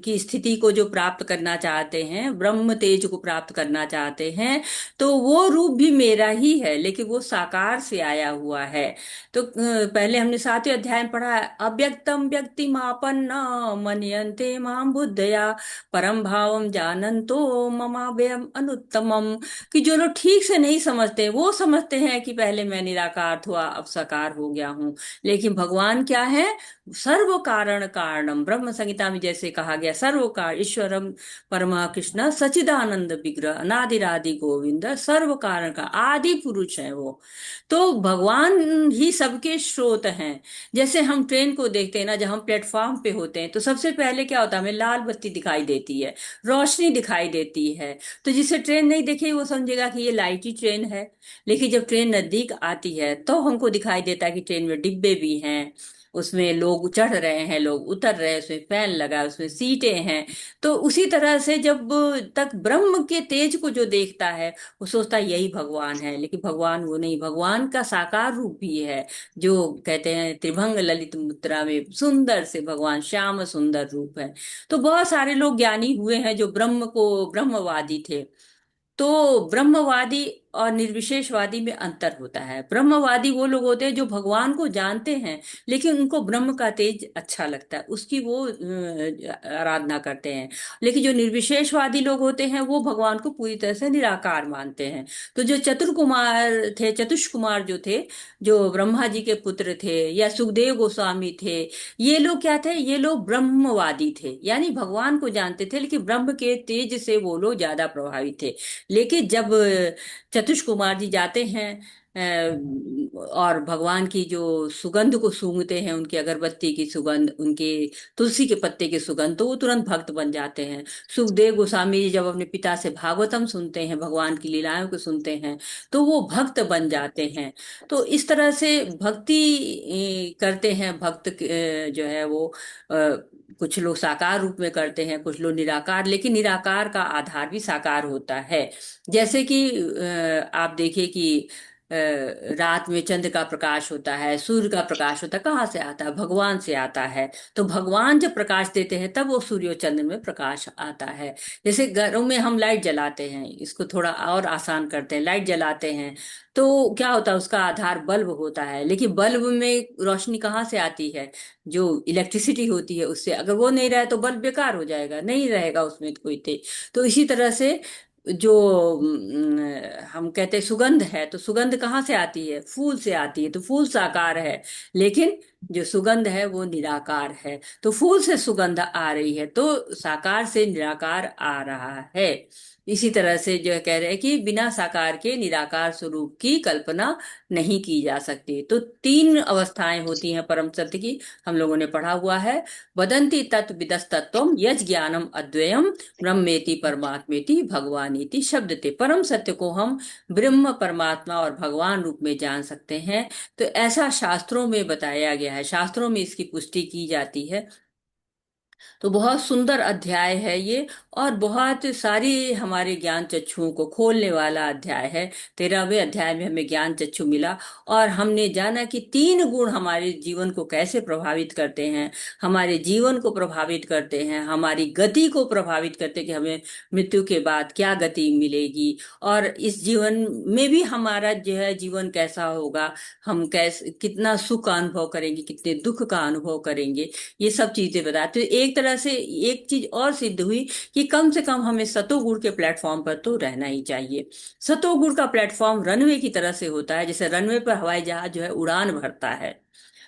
की स्थिति को जो प्राप्त करना चाहते हैं, ब्रह्म तेज को प्राप्त करना चाहते हैं, तो वो रूप भी मेरा ही है, लेकिन वो साकार से आया हुआ है। तो पहले हमने 7वें अध्याय में पढ़ा है, अव्यक्तम व्यक्ति मापन्न मनयन्ते माम बुद्धया परम भावम जानन्तो ममाव्ययम अनुत्तमम। कि जो लोग ठीक से नहीं समझते, वो समझते हैं कि पहले मैं निराकार था अब साकार हो गया हूं, लेकिन भगवान क्या है, सर्व कारण कारणम। ब्रह्म संहिता में जैसे कहा गया, सर्व कारण ईश्वरम परमा कृष्ण सचिदानंद विग्रह अनादिरादि गोविंद, सर्व कारण का आदि पुरुष है वो। तो भगवान ही सबके स्रोत हैं। जैसे हम ट्रेन को देखते हैं ना, जब हम प्लेटफॉर्म पे होते हैं तो सबसे पहले क्या होता है, हमें लाल बत्ती दिखाई देती है, रोशनी दिखाई देती है। तो जिसे ट्रेन नहीं दिखे वो समझेगा कि ये लाइट ही ट्रेन है, लेकिन जब ट्रेन नजदीक आती है तो हमको दिखाई देता है कि ट्रेन में डिब्बे भी हैं, उसमें लोग चढ़ रहे हैं, लोग उतर रहे हैं, उसमें फैन लगा है, उसमें सीटें हैं। तो उसी तरह से जब तक ब्रह्म के तेज को जो देखता है वो सोचता है यही भगवान है, लेकिन भगवान वो नहीं, भगवान का साकार रूप भी है, जो कहते हैं त्रिभंग ललित मुद्रा में सुंदर से भगवान श्याम सुंदर रूप है। तो बहुत सारे लोग ज्ञानी हुए हैं जो ब्रह्म को ब्रह्मवादी थे। तो ब्रह्मवादी और निर्विशेषवादी में अंतर होता है। ब्रह्मवादी वो लोग होते हैं जो भगवान को जानते हैं, लेकिन उनको ब्रह्म का तेज अच्छा लगता है, उसकी वो आराधना करते हैं। लेकिन जो निर्विशेषवादी लोग होते हैं वो भगवान को पूरी तरह से निराकार मानते हैं। तो जो चतुष कुमार जो थे, जो ब्रह्मा जी के पुत्र थे, या सुखदेव गोस्वामी थे, ये लोग क्या थे, ये लोग ब्रह्मवादी थे, यानी भगवान को जानते थे, लेकिन ब्रह्म के तेज से वो लोग ज्यादा प्रभावित थे। लेकिन जब चतुष कुमार जी जाते हैं और भगवान की जो सुगंध को सूंघते हैं, उनकी अगरबत्ती की सुगंध, उनके तुलसी के पत्ते की सुगंध, तो वो तुरंत भक्त बन जाते हैं। सुखदेव गोस्वामी जी जब अपने पिता से भागवतम सुनते हैं, भगवान की लीलाओं को सुनते हैं, तो वो भक्त बन जाते हैं। तो इस तरह से भक्ति करते हैं भक्त, जो है वो कुछ लोग साकार रूप में करते हैं, कुछ लोग निराकार, लेकिन निराकार का आधार भी साकार होता है। जैसे कि आप देखिए कि रात में चंद्र का प्रकाश होता है, सूर्य का प्रकाश होता है, कहाँ से आता है? भगवान से आता है। तो भगवान जब प्रकाश देते हैं तब वो सूर्य और चंद्र में प्रकाश आता है। जैसे घरों में हम लाइट जलाते हैं, इसको थोड़ा और आसान करते हैं, लाइट जलाते हैं तो क्या होता है? उसका आधार बल्ब होता है, लेकिन बल्ब में रोशनी कहाँ से आती है? जो इलेक्ट्रिसिटी होती है उससे। अगर वो नहीं रहे तो बल्ब बेकार हो जाएगा, नहीं रहेगा उसमें कोई तेज। तो इसी तरह से जो हम कहते हैं सुगंध है, तो सुगंध कहाँ से आती है? फूल से आती है। तो फूल साकार है, लेकिन जो सुगंध है वो निराकार है। तो फूल से सुगंध आ रही है, तो साकार से निराकार आ रहा है। इसी तरह से जो कह रहे हैं कि बिना साकार के निराकार स्वरूप की कल्पना नहीं की जा सकती। तो तीन अवस्थाएं होती हैं परम सत्य की, हम लोगों ने पढ़ा हुआ है। वदंती तत्व विदस्तत्वम यज ज्ञानम अद्वयम ब्रह्मेति परमात्मेति भगवानीति शब्दते। परम सत्य को हम ब्रह्म, परमात्मा और भगवान रूप में जान सकते हैं। तो ऐसा शास्त्रों में बताया गया है, शास्त्रों में इसकी पुष्टि की जाती है। तो बहुत सुंदर अध्याय है ये, और बहुत सारी हमारे ज्ञान चक्षुओं को खोलने वाला अध्याय है। 13वें अध्याय में हमें ज्ञान चक्षु मिला, और हमने जाना कि तीन गुण हमारे जीवन को कैसे प्रभावित करते हैं, हमारे जीवन को प्रभावित करते हैं, हमारी गति को प्रभावित करते हैं कि हमें मृत्यु के बाद क्या गति मिलेगी, और इस जीवन में भी हमारा जो है जीवन कैसा होगा, हम कैसे कितना सुख का अनुभव करेंगे, कितने दुख का अनुभव करेंगे, ये सब चीजें बताते। तो एक तरह से एक चीज और सिद्ध हुई कि कम से कम हमें सतोगुण के प्लेटफॉर्म पर तो रहना ही चाहिए। सतोगुण का प्लेटफॉर्म रनवे की तरह से होता है, जैसे रनवे पर हवाई जहाज जो है उड़ान भरता है,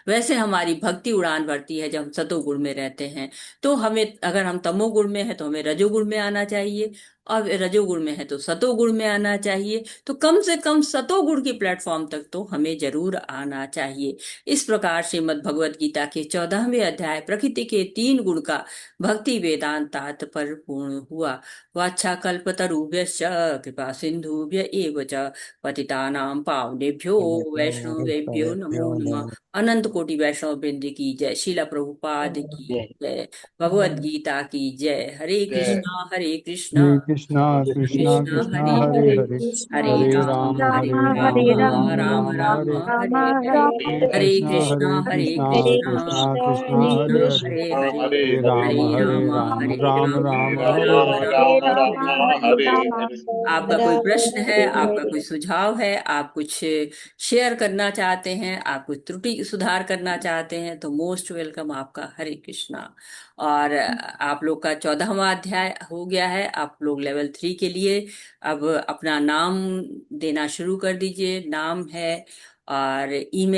वैसे हमारी भक्ति उड़ान भरती है जब हम सतोगुण में रहते हैं। तो हमें, अगर हम तमोगुण में है तो हमें रजोगुण में आना चाहिए, और रजोगुण में है तो सतोगुण में आना चाहिए। तो कम से कम सतोगुण की प्लेटफॉर्म तक तो हमें जरूर आना चाहिए। इस प्रकार श्रीमद् भगवत गीता के 14वें अध्याय प्रकृति के तीन गुण का भक्ति वेदांत तात्पर्य पूर्ण हुआ। वाच्छाकल्पतरुभ्यश्च कृपा सिंधुभ्य एव च पतितानां पावनेभ्यो वैष्णवेभ्यो नमो नमः। अनंत कोटि वैष्णव वृंद की जय। शीला प्रभुपाद की जय। भगवद गीता की जय। हरे कृष्णा हरे कृष्णा हरे कृष्णा कृष्णा कृष्णा कृष्णा हरे हरे हरे, हरे हरे हरे राम राम हरे हरे राम, राम राम राम राम हरे हरे हरे। हरे हरे कृष्णा कृष्णा हरे कृष्णा कृष्णा हरे कृष्णा हरे हरे हरे, हरे हरे राम राम हरे राम राम, राम हरे राम हरे राम राम हरे हरे हरे। राम आपका कोई राम प्रश्न है, हरे आपका हरे। कोई सुझाव है, आप कुछ शेयर करना चाहते हैं, आप कुछ त्रुटि सुधार करना चाहते हैं, तो मोस्ट वेलकम आपका। हरे कृष्णा। और आप लोग का 14वां अध्याय हो गया है, आप लोग लेवल 3 के लिए अब अपना नाम देना शुरू कर दीजिए। नाम है और ईमेल